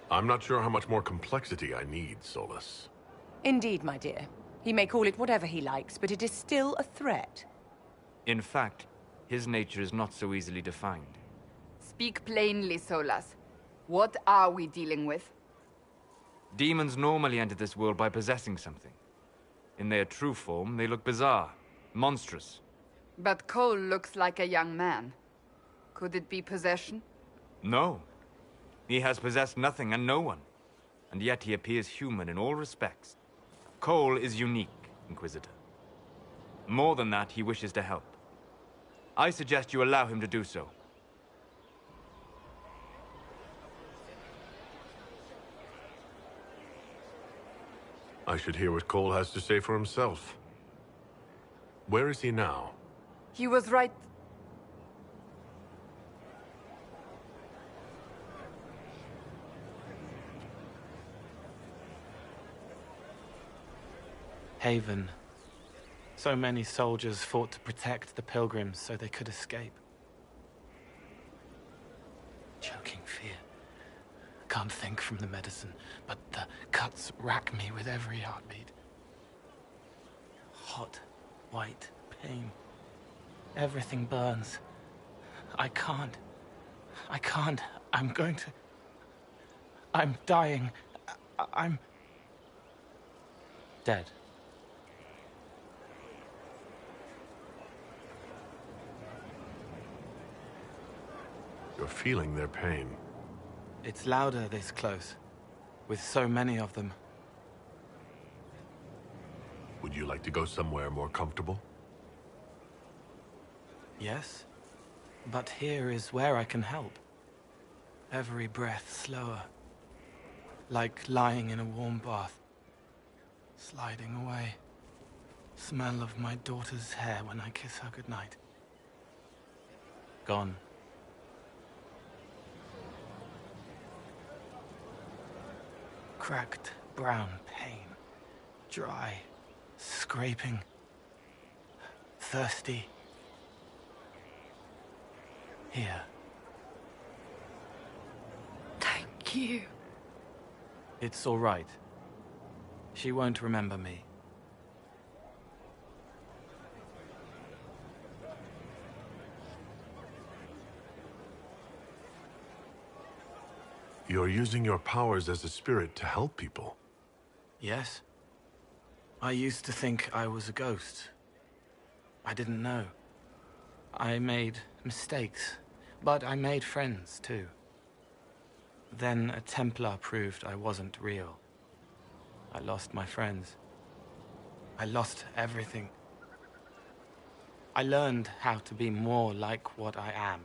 I'm not sure how much more complexity I need, Solus. Indeed, my dear. He may call it whatever he likes, but it is still a threat. In fact, his nature is not so easily defined. Speak plainly, Solas. What are we dealing with? Demons normally enter this world by possessing something. In their true form, they look bizarre, monstrous. But Cole looks like a young man. Could it be possession? No. He has possessed nothing and no one. And yet he appears human in all respects. Cole is unique, Inquisitor. More than that, he wishes to help. I suggest you allow him to do so. I should hear what Cole has to say for himself. Where is he now? He was right. Haven. So many soldiers fought to protect the pilgrims so they could escape. Choking fear. Can't think from the medicine, but the cuts rack me with every heartbeat. Hot, white pain. Everything burns. I can't. I'm going to... I'm dying. I'm... dead. You're feeling their pain. It's louder this close, with so many of them. Would you like to go somewhere more comfortable? Yes, but here is where I can help. Every breath slower, like lying in a warm bath, sliding away. Smell of my daughter's hair when I kiss her goodnight. Gone. Cracked brown pain, dry, scraping, thirsty. Here. Thank you. It's all right. She won't remember me. You're using your powers as a spirit to help people. Yes. I used to think I was a ghost. I didn't know. I made mistakes, but I made friends too. Then a Templar proved I wasn't real. I lost my friends. I lost everything. I learned how to be more like what I am.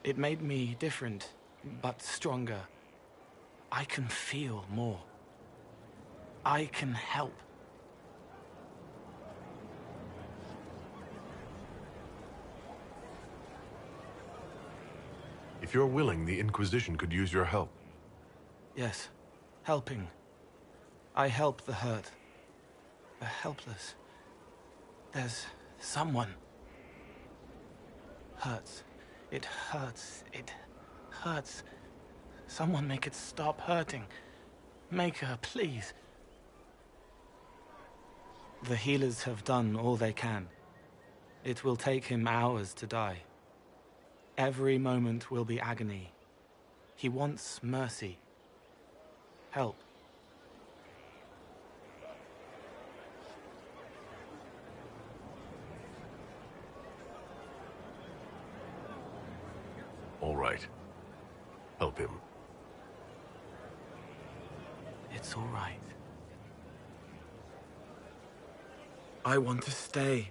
It made me different, but stronger. I can feel more. I can help. If you're willing, the Inquisition could use your help. Yes, helping. I help the hurt, the helpless. There's someone. Hurts. It hurts. It hurts. Someone make it stop hurting. Make her, please. The healers have done all they can. It will take him hours to die. Every moment will be agony. He wants mercy. Help. All right. Help him. It's all right. I want to stay.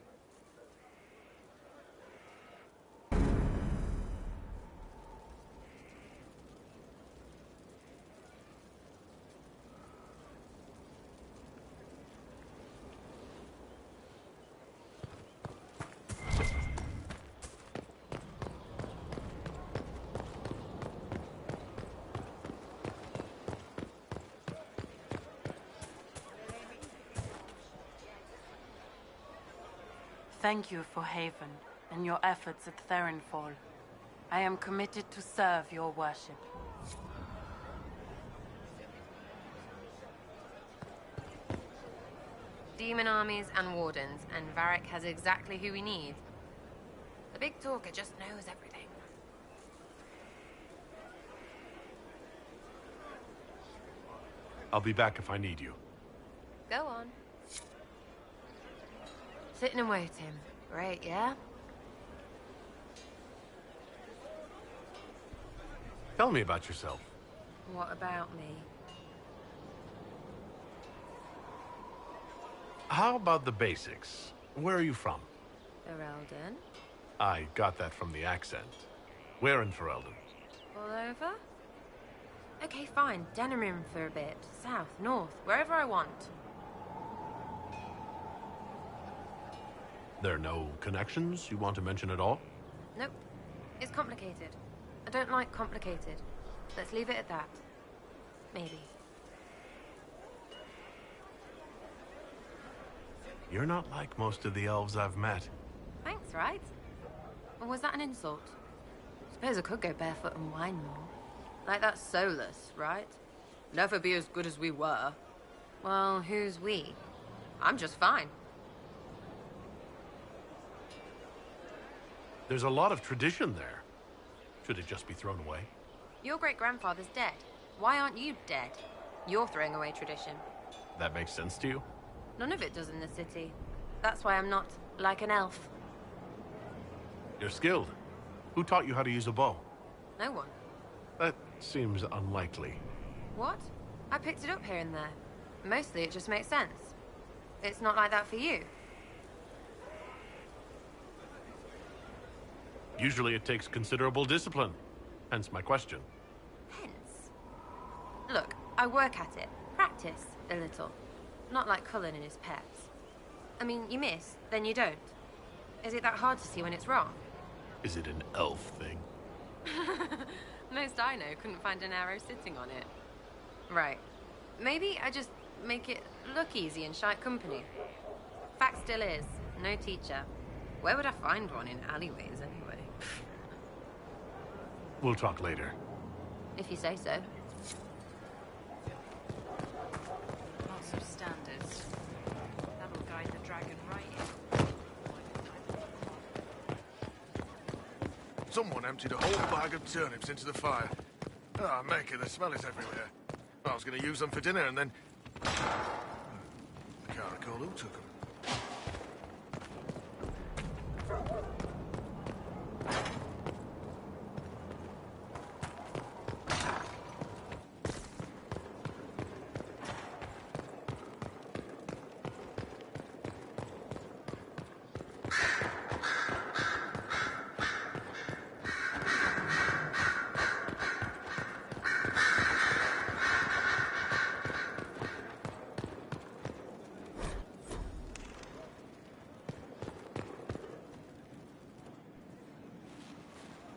Thank you for Haven and your efforts at Therinfall. I am committed to serve your worship. Demon armies and wardens, and Varric has exactly who we need. The big talker just knows everything. I'll be back if I need you. Go on. Sitting and waiting. Great, yeah? Tell me about yourself. What about me? How about the basics? Where are you from? Ferelden? I got that from the accent. Where in Ferelden? All over? Okay, fine. Denerim for a bit. South, north, wherever I want. There are no connections you want to mention at all? Nope. It's complicated. I don't like complicated. Let's leave it at that. Maybe. You're not like most of the elves I've met. Thanks, right? Or was that an insult? Suppose I could go barefoot and whine more. Like that's soulless, right? Never be as good as we were. Well, who's we? I'm just fine. There's a lot of tradition there. Should it just be thrown away? Your great-grandfather's dead. Why aren't you dead? You're throwing away tradition. That makes sense to you? None of it does in the city. That's why I'm not like an elf. You're skilled. Who taught you how to use a bow? No one. That seems unlikely. What? I picked it up here and there. Mostly it just makes sense. It's not like that for you. Usually it takes considerable discipline. Hence my question. Hence? Look, I work at it. Practice a little. Not like Cullen and his pets. I mean, you miss, then you don't. Is it that hard to see when it's wrong? Is it an elf thing? Most I know couldn't find an arrow sitting on it. Right. Maybe I just make it look easy in shite company. Fact still is, no teacher. Where would I find one in alleyways anyway? We'll talk later. If you say so. Lots of standards. That'll guide the dragon right in. Someone emptied a whole bag of turnips into the fire. Ah, Maker, the smell is everywhere. I was going to use them for dinner and then... I can't recall who took them.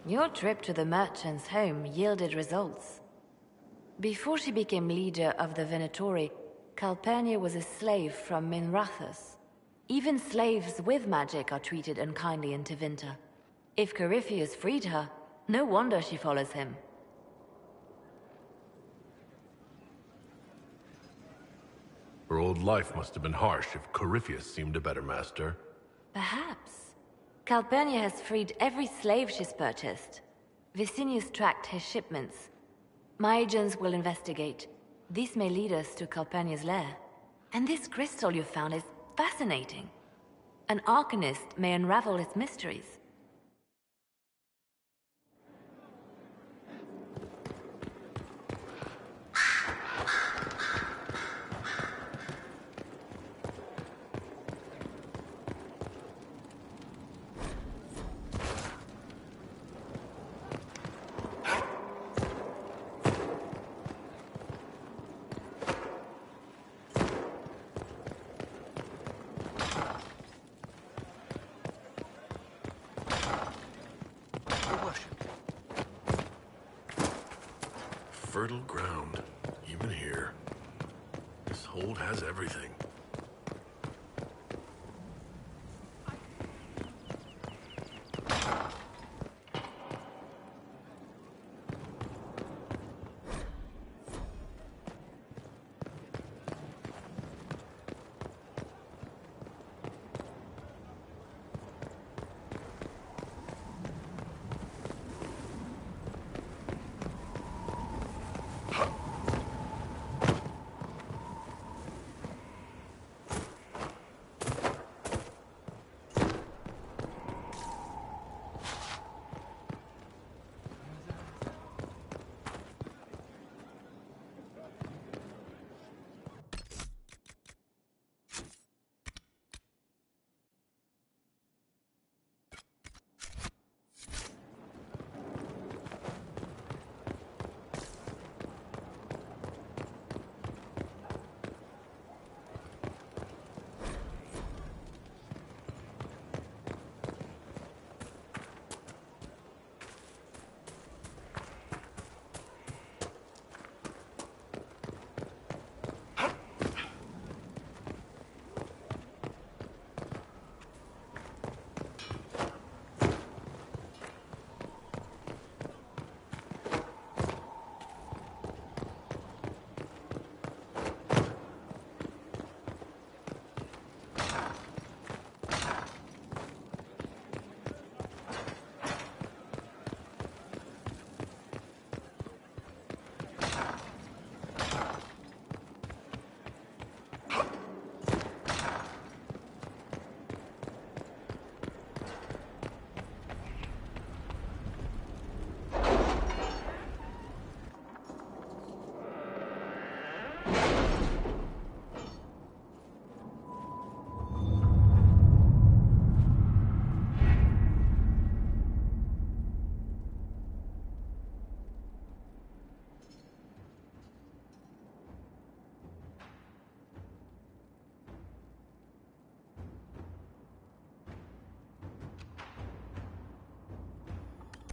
Your trip to the merchant's home yielded results. Before she became leader of the Venatori, Calpurnia was a slave from Minrathous. Even slaves with magic are treated unkindly in Tevinter. If Corypheus freed her, no wonder she follows him. Her old life must have been harsh if Corypheus seemed a better master. Perhaps. Calpurnia has freed every slave she's purchased. Vicinius tracked his shipments. My agents will investigate. This may lead us to Calpurnia's lair. And this crystal you found is fascinating. An arcanist may unravel its mysteries. Fertile ground, even here. This hold has everything.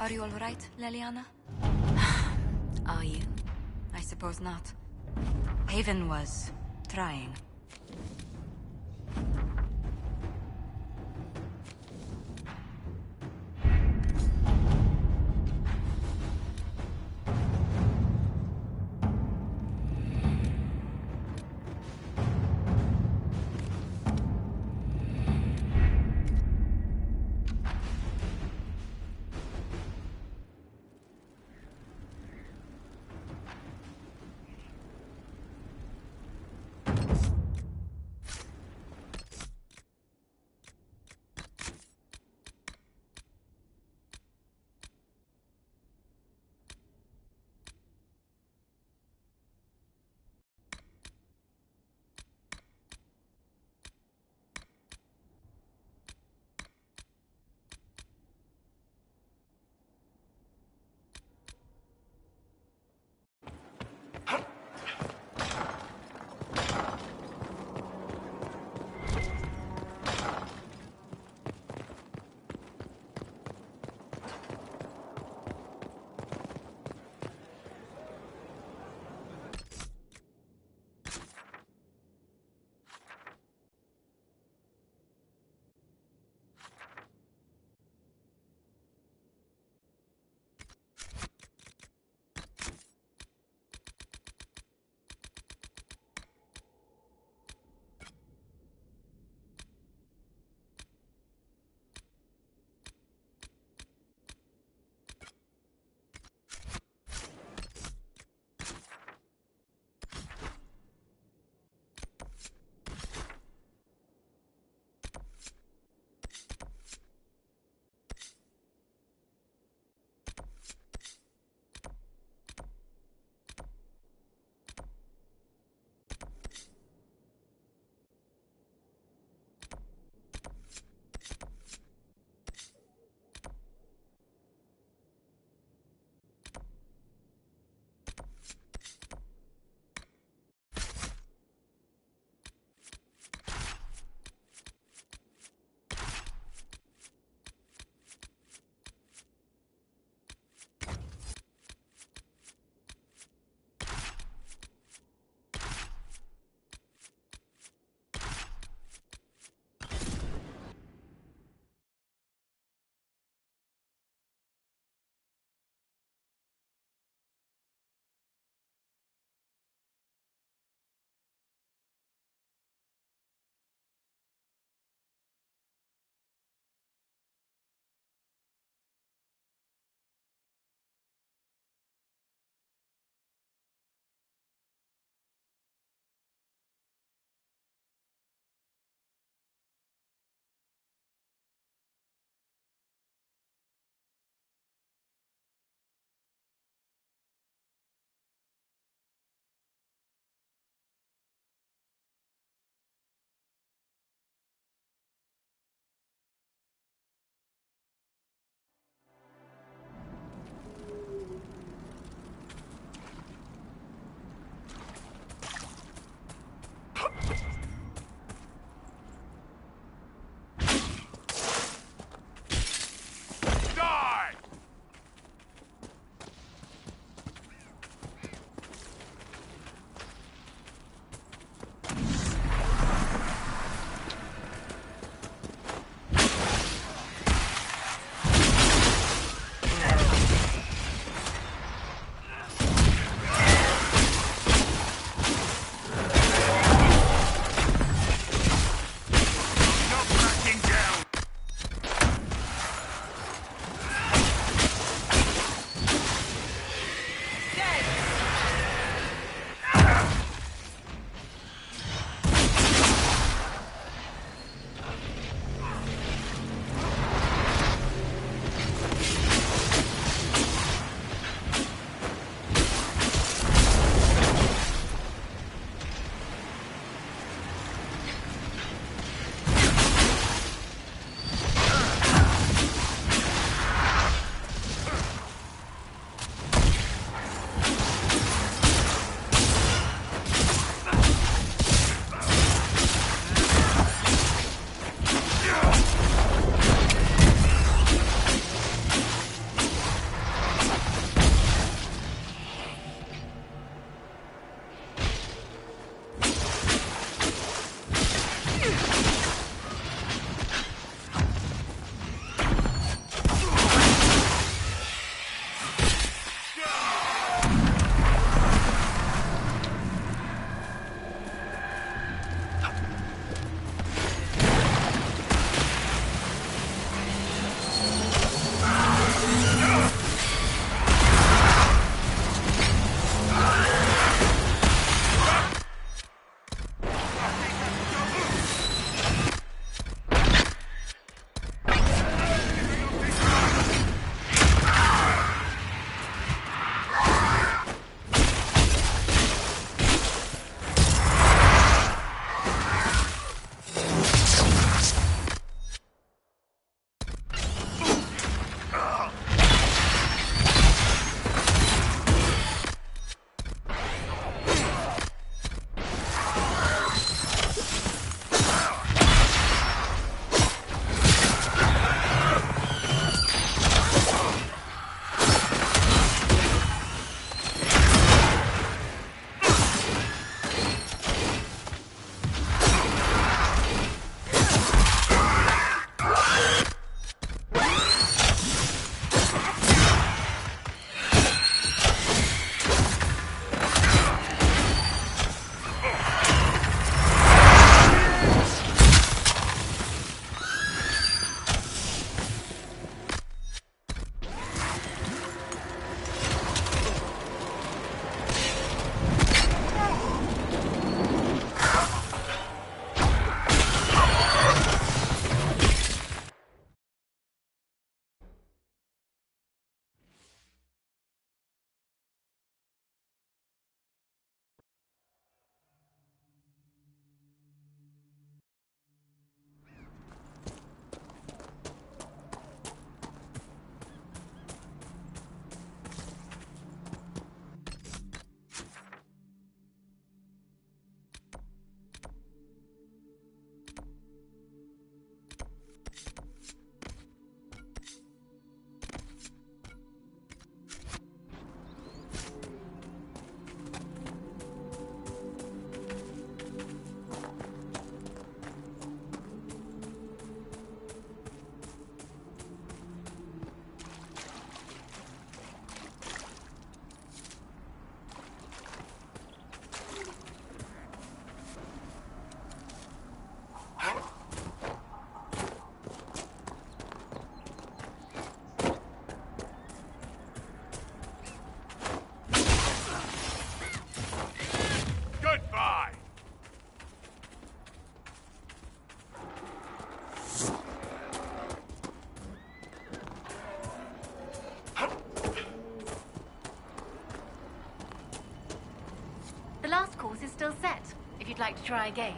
Are you all right, Leliana? Are you? I suppose not. Haven was trying. you'd like to try again.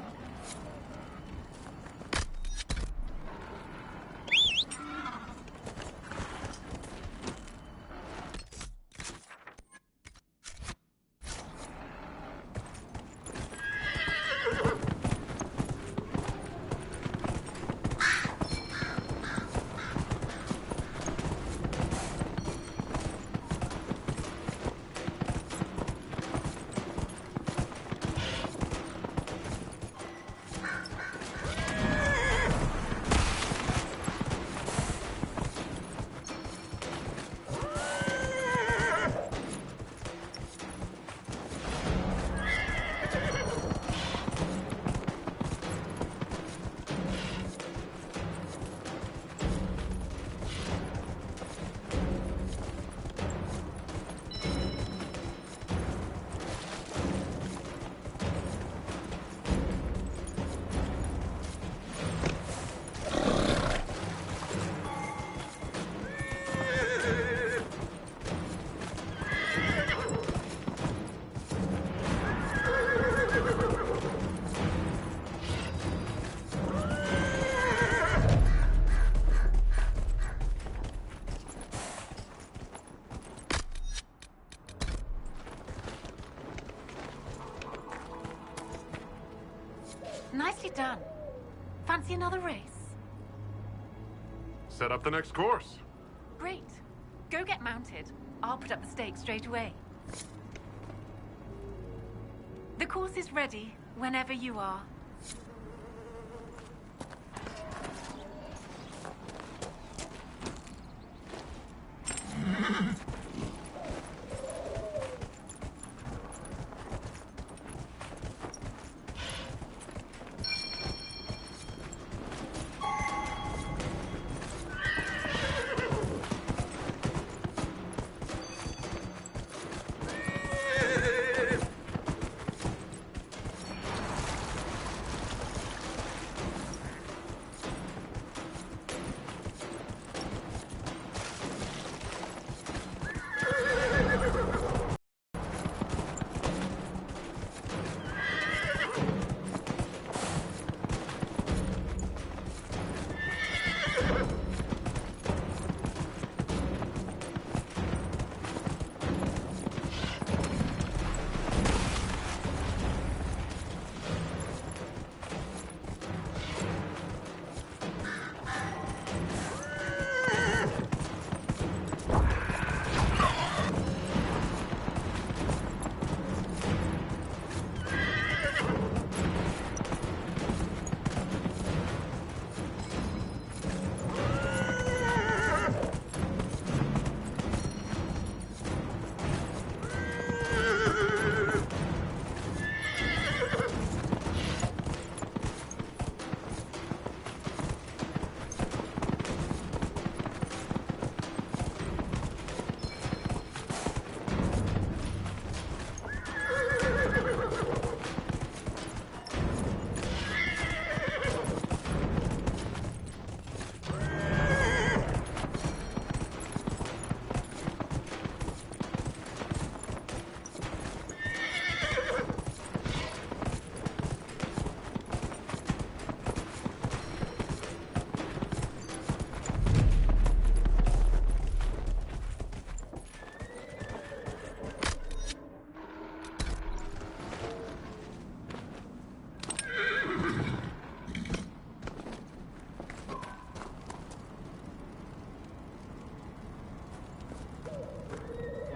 Nicely done. Fancy another race? Set up the next course. Great. Go get mounted. I'll put up the stakes straight away. The course is ready whenever you are.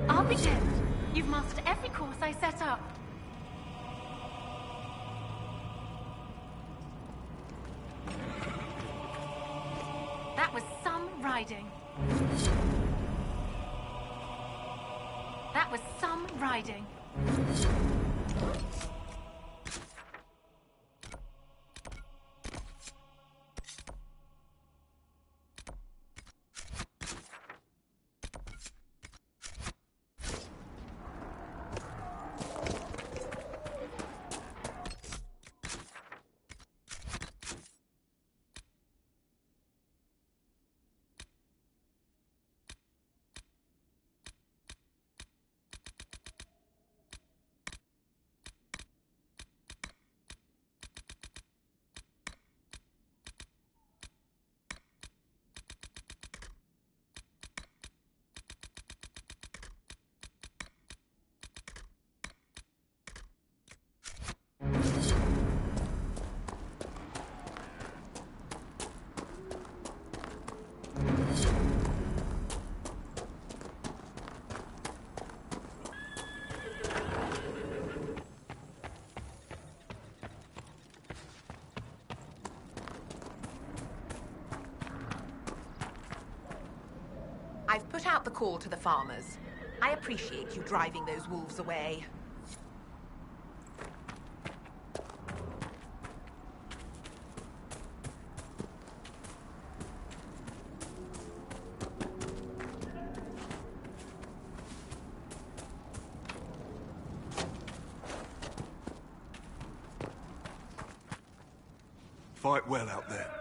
I'll be damned. You've mastered every course I set up. That was some riding. That was some riding. out the call to the farmers. I appreciate you driving those wolves away. Fight well out there.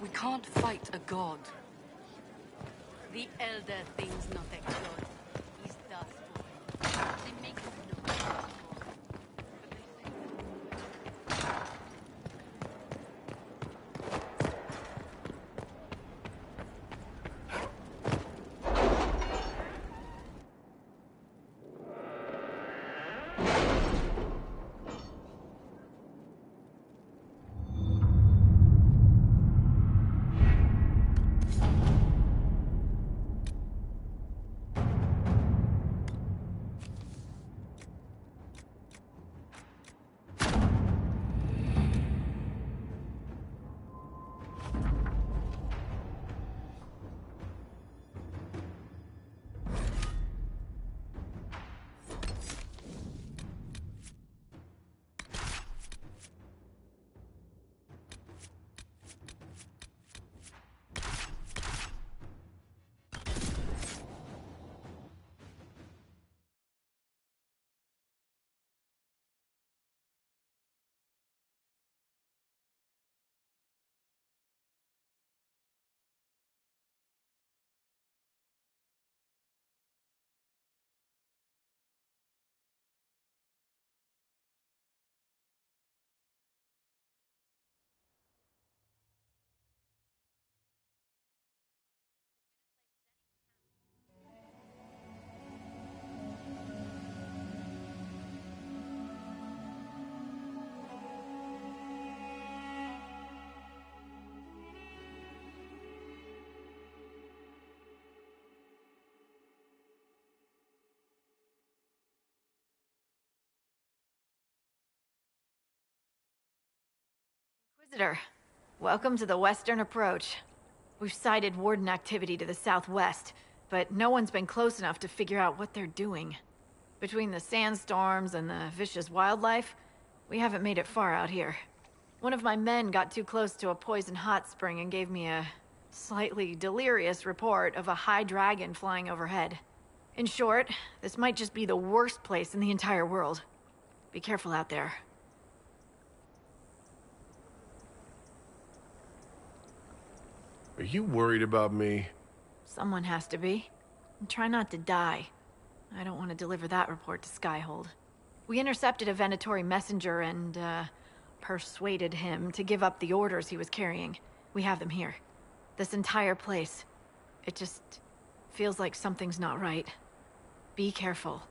We can't fight a god. The Elder thinks not a god is dust. They make us know. Visitor, welcome to the Western Approach. We've sighted Warden activity to the southwest, but no one's been close enough to figure out what they're doing. Between the sandstorms and the vicious wildlife, we haven't made it far out here. One of my men got too close to a poison hot spring and gave me a slightly delirious report of a high dragon flying overhead. In short, this might just be the worst place in the entire world. Be careful out there. Are you worried about me? Someone has to be. And try not to die. I don't want to deliver that report to Skyhold. We intercepted a Venatori messenger and, persuaded him to give up the orders he was carrying. We have them here. This entire place. It just feels like something's not right. Be careful.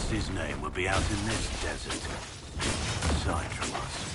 His name would be out in this desert, aside from us.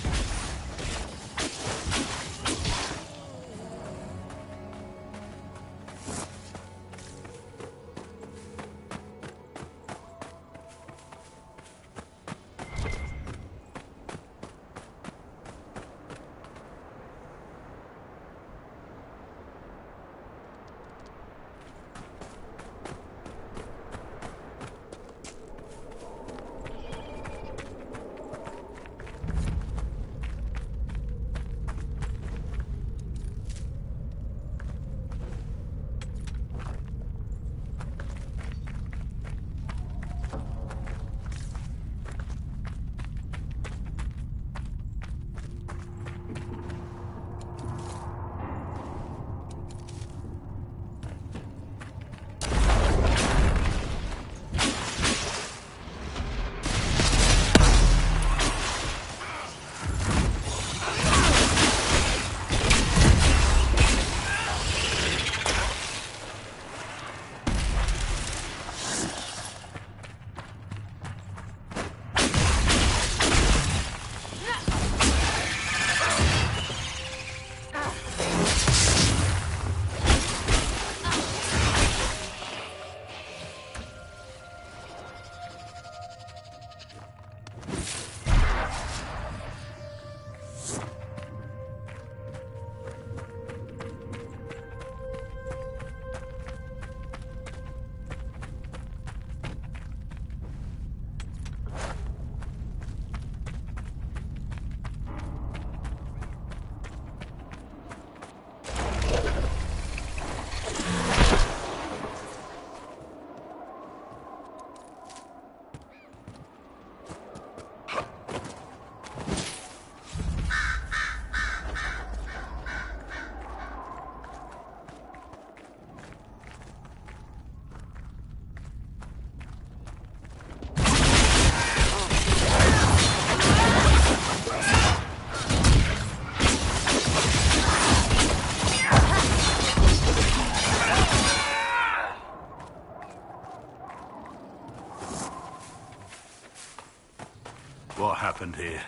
What happened here?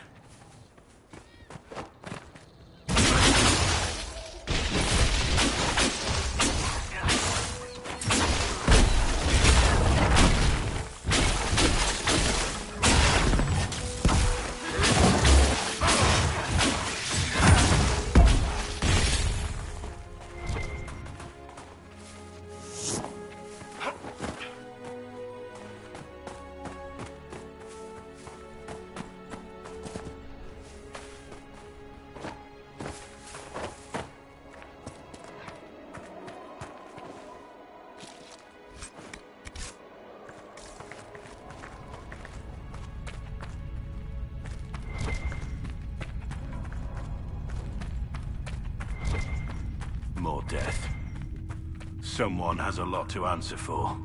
More death. Someone has a lot to answer for.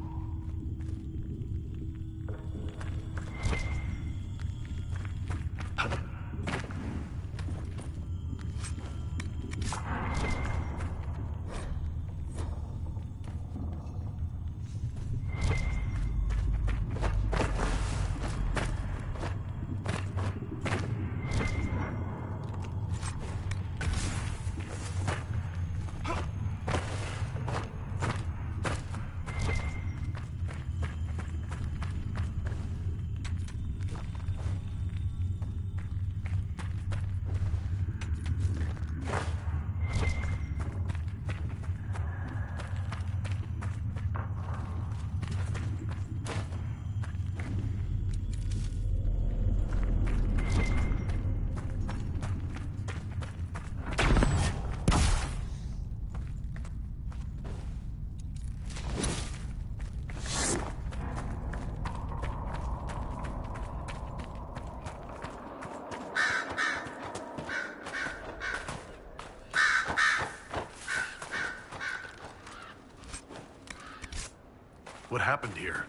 What happened here?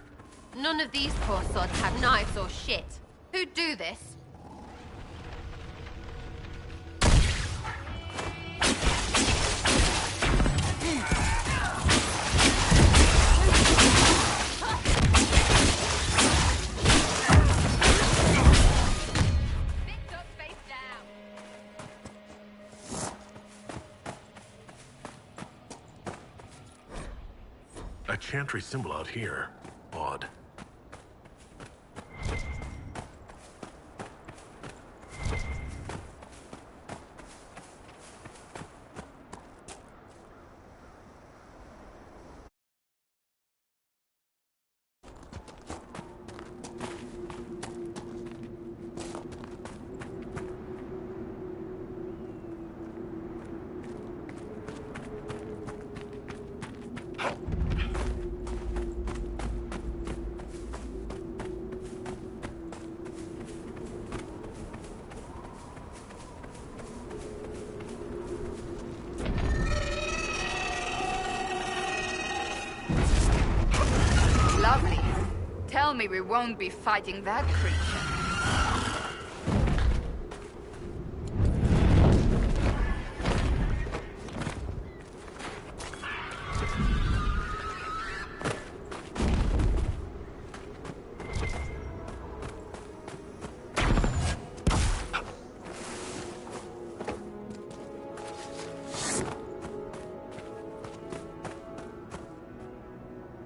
None of these poor sods have knives or shit. Who'd do this? A chantry symbol out here. Odd. Lovely. Tell me we won't be fighting that creature.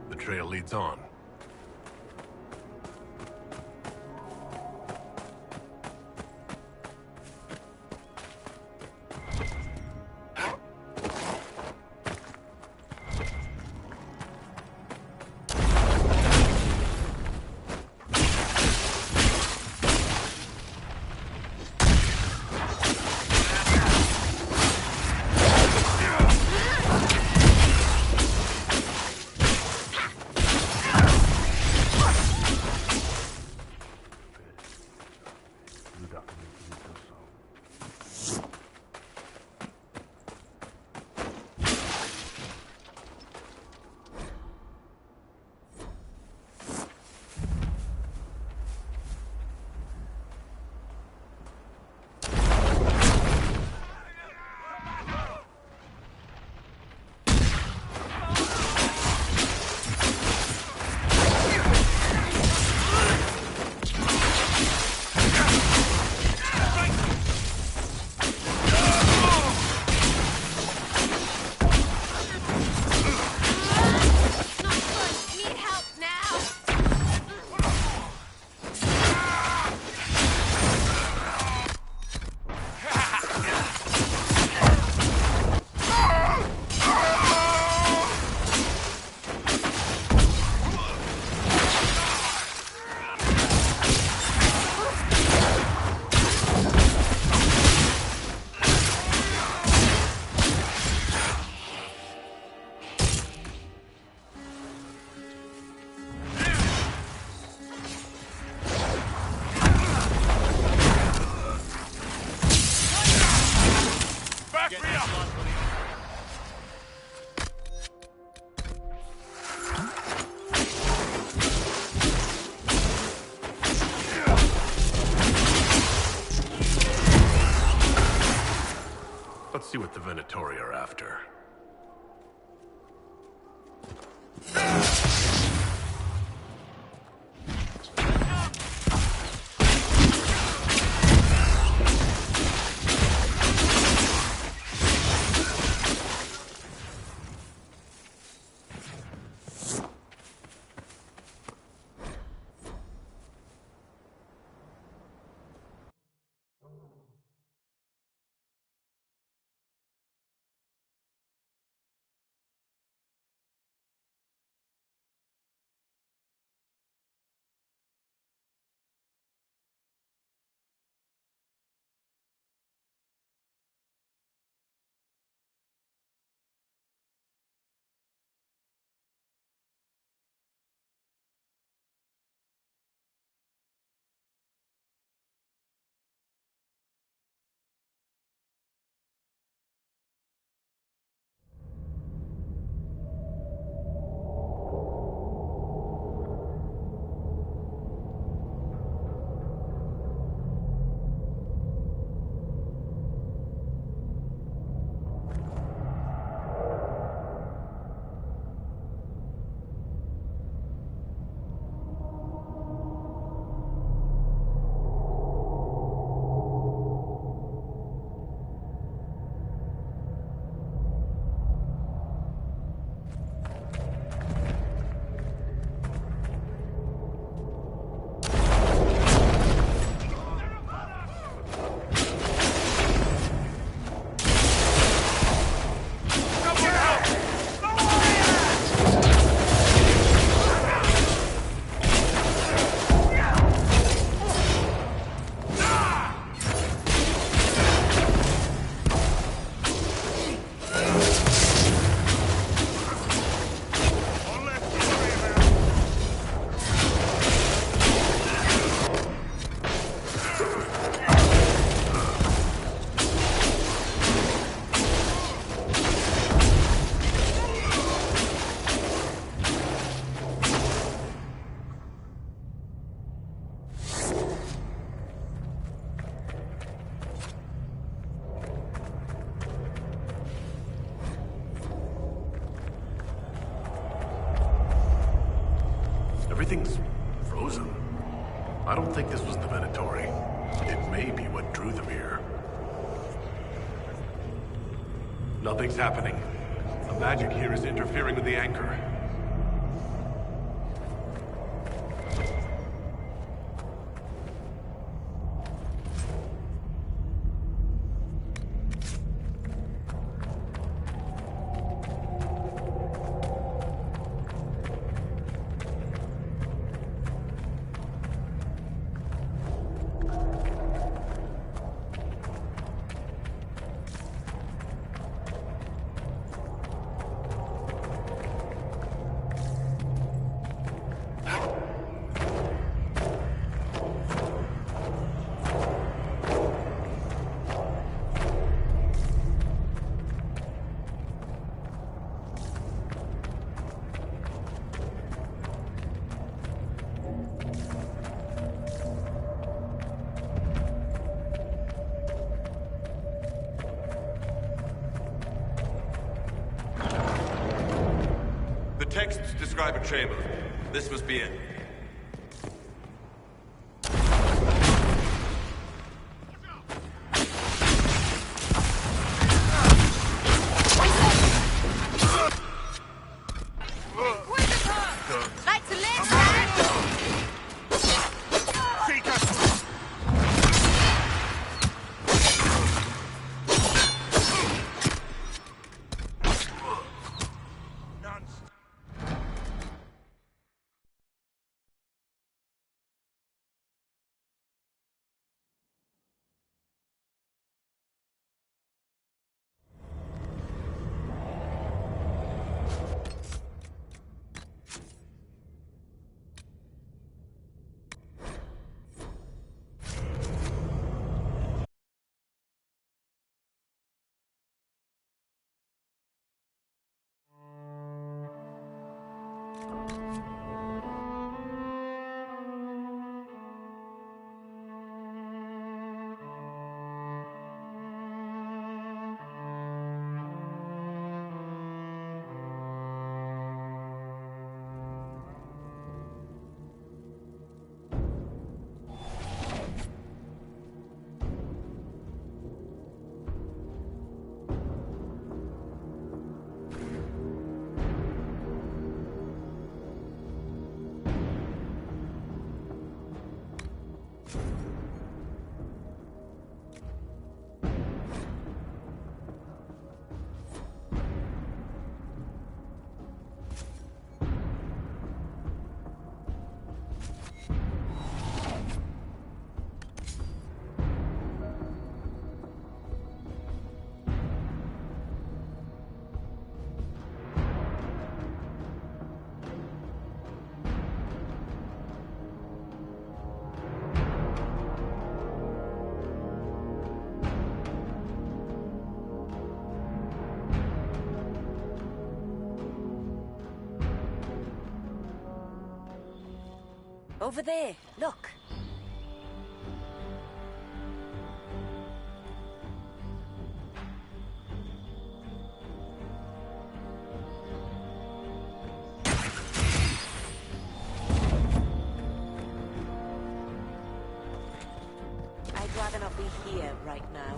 The trail leads on. Venatori are after. Everything's frozen. I don't think this was the Venatori. It may be what drew them here. Nothing's happening. The magic here is interfering with the anchor. The texts describe a chamber. This must be it. Like to live, man! Over there, look. I'd rather not be here right now.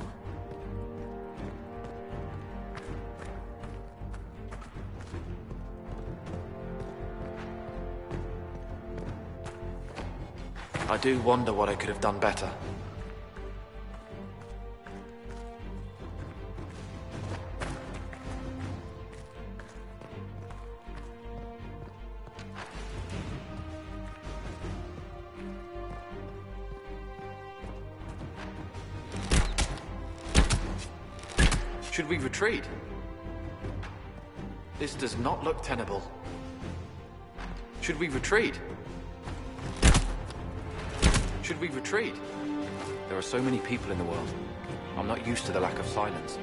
I do wonder what I could have done better. Should we retreat? This does not look tenable. Should we retreat? Should we retreat? There are so many people in the world. I'm not used to the lack of silence.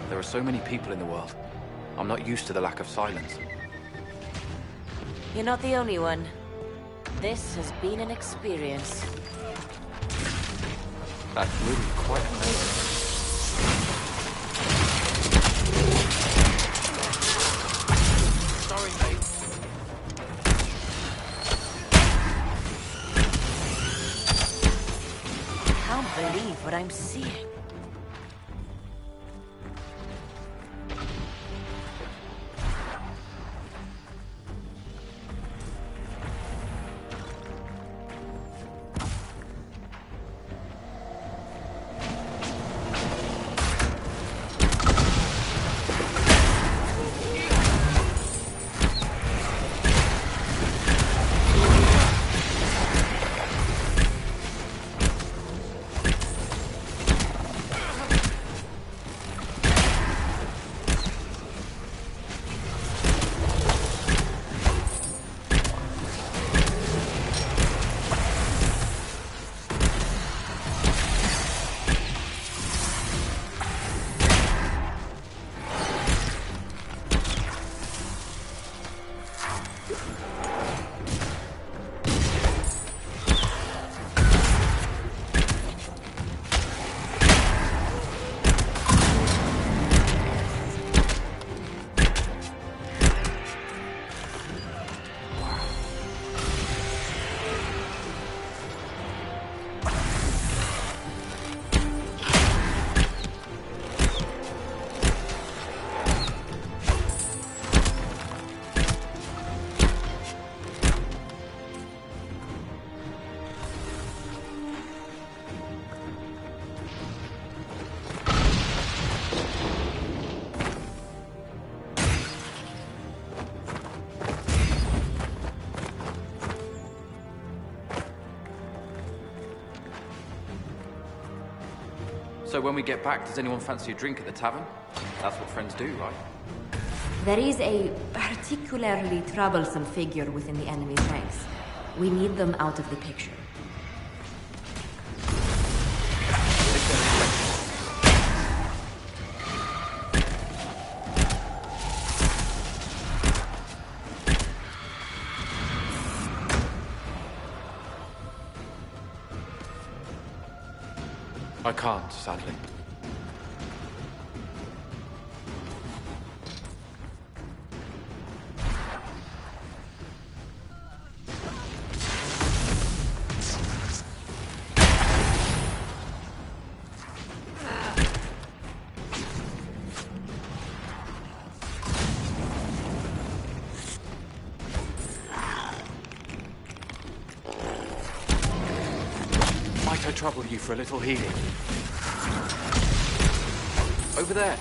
There are so many people in the world. I'm not used to the lack of silence. You're not the only one. This has been an experience. That's really quite amazing. Sorry, mate. I can't believe what I'm seeing. So when we get back, does anyone fancy a drink at the tavern? That's what friends do, right? There is a particularly troublesome figure within the enemy's ranks. We need them out of the picture. I can't, sadly. trouble you for a little healing. Over there.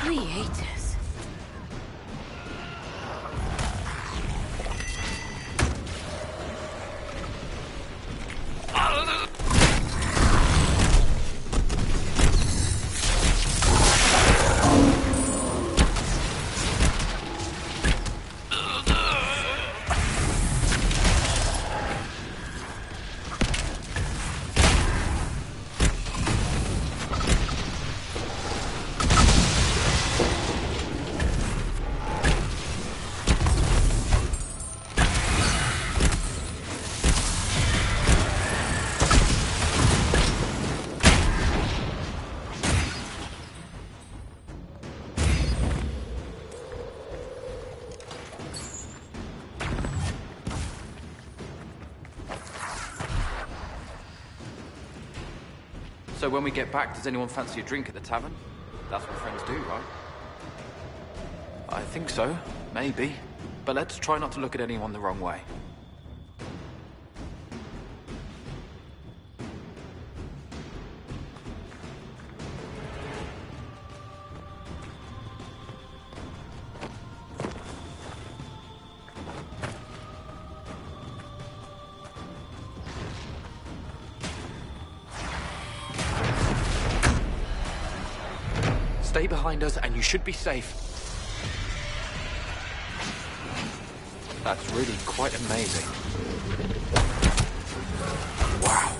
Creators. So when we get back, does anyone fancy a drink at the tavern? That's what friends do, right? I think so. Maybe. But let's try not to look at anyone the wrong way. Stay behind us and you should be safe. That's really quite amazing. Wow.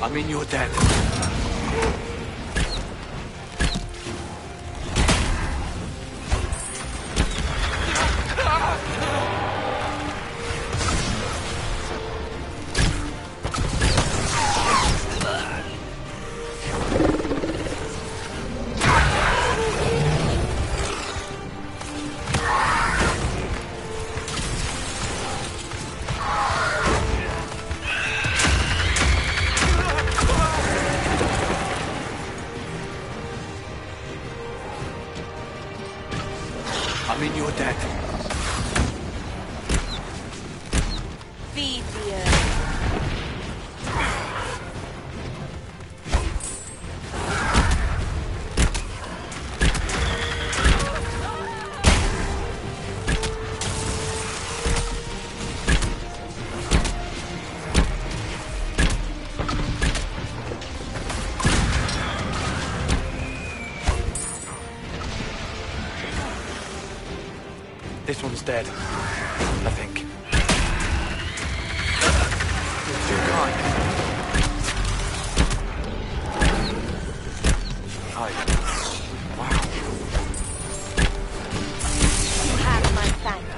I mean, you're dead. I mean, you're dead. Feed the earth. This one's dead, I think. You're too kind. Wow. You have my thanks.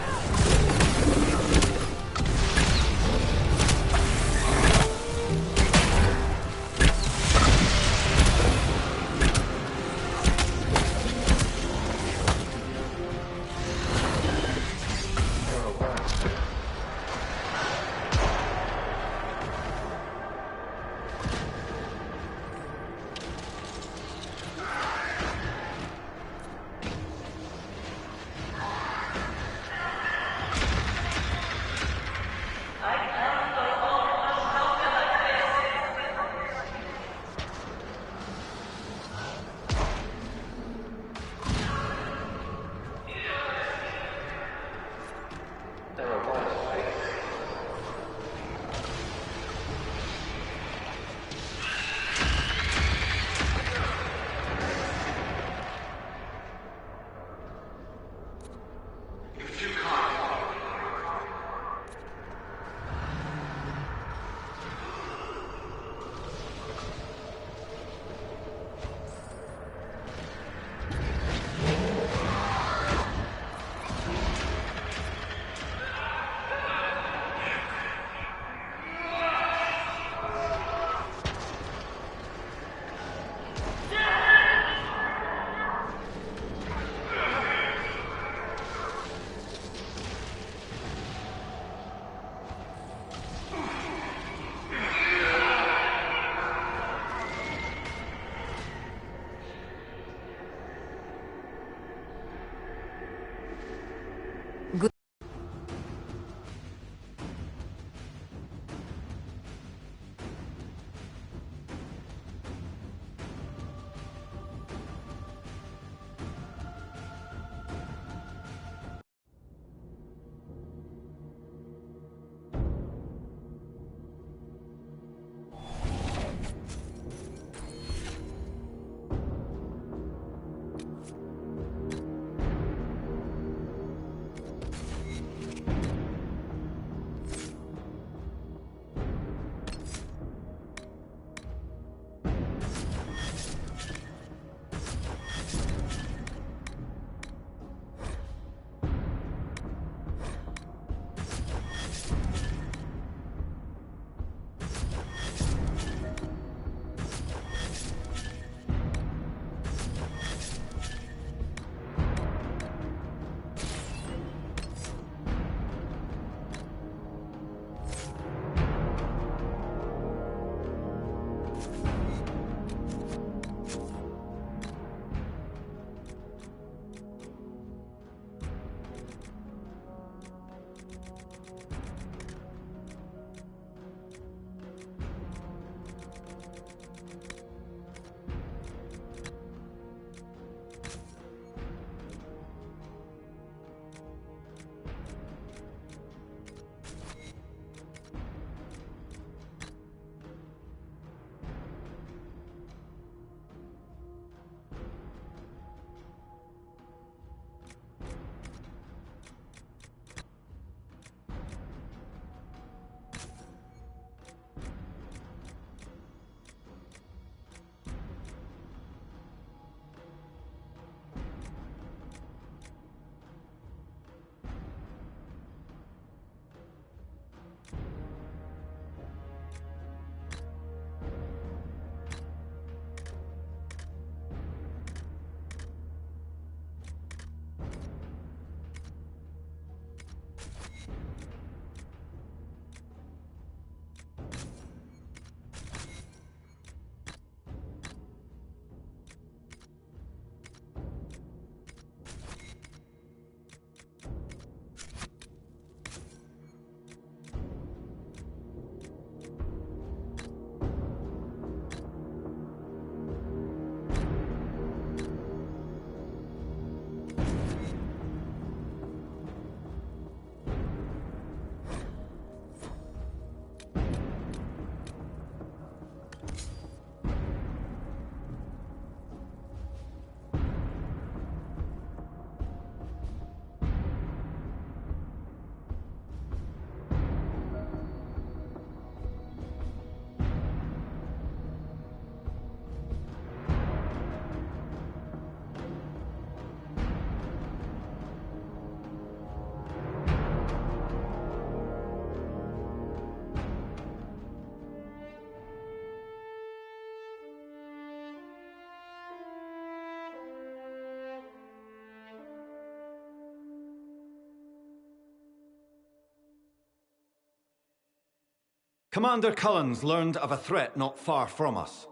Commander Cullen's learned of a threat not far from us.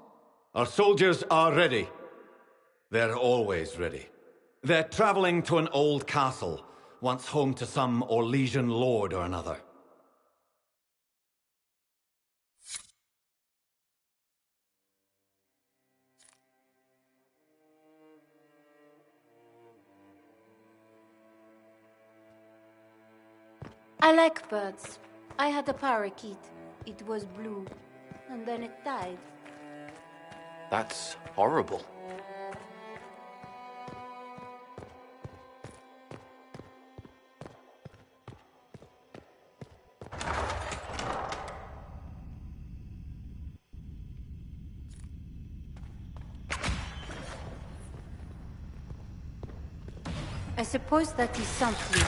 Our soldiers are ready. They're always ready. They're traveling to an old castle, once home to some Orlesian lord or another. I like birds. I had a parakeet. It was blue, and then it died. That's horrible. I suppose that is something.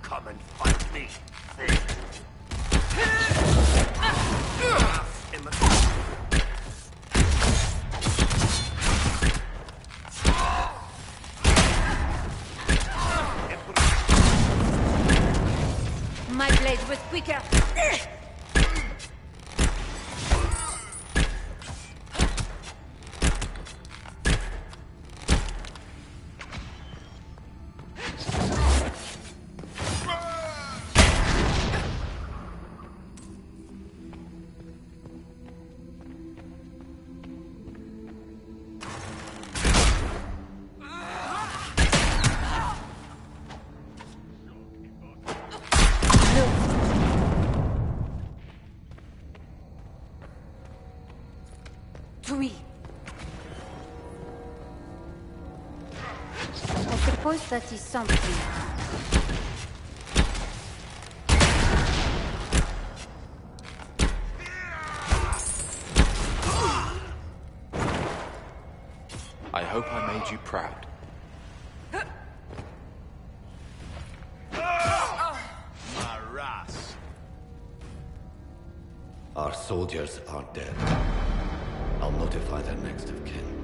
Come and fight me, thing. My blade was quicker. I suppose that is something. I hope I made you proud. Maras. Our soldiers aren't dead. I'll notify their next of kin.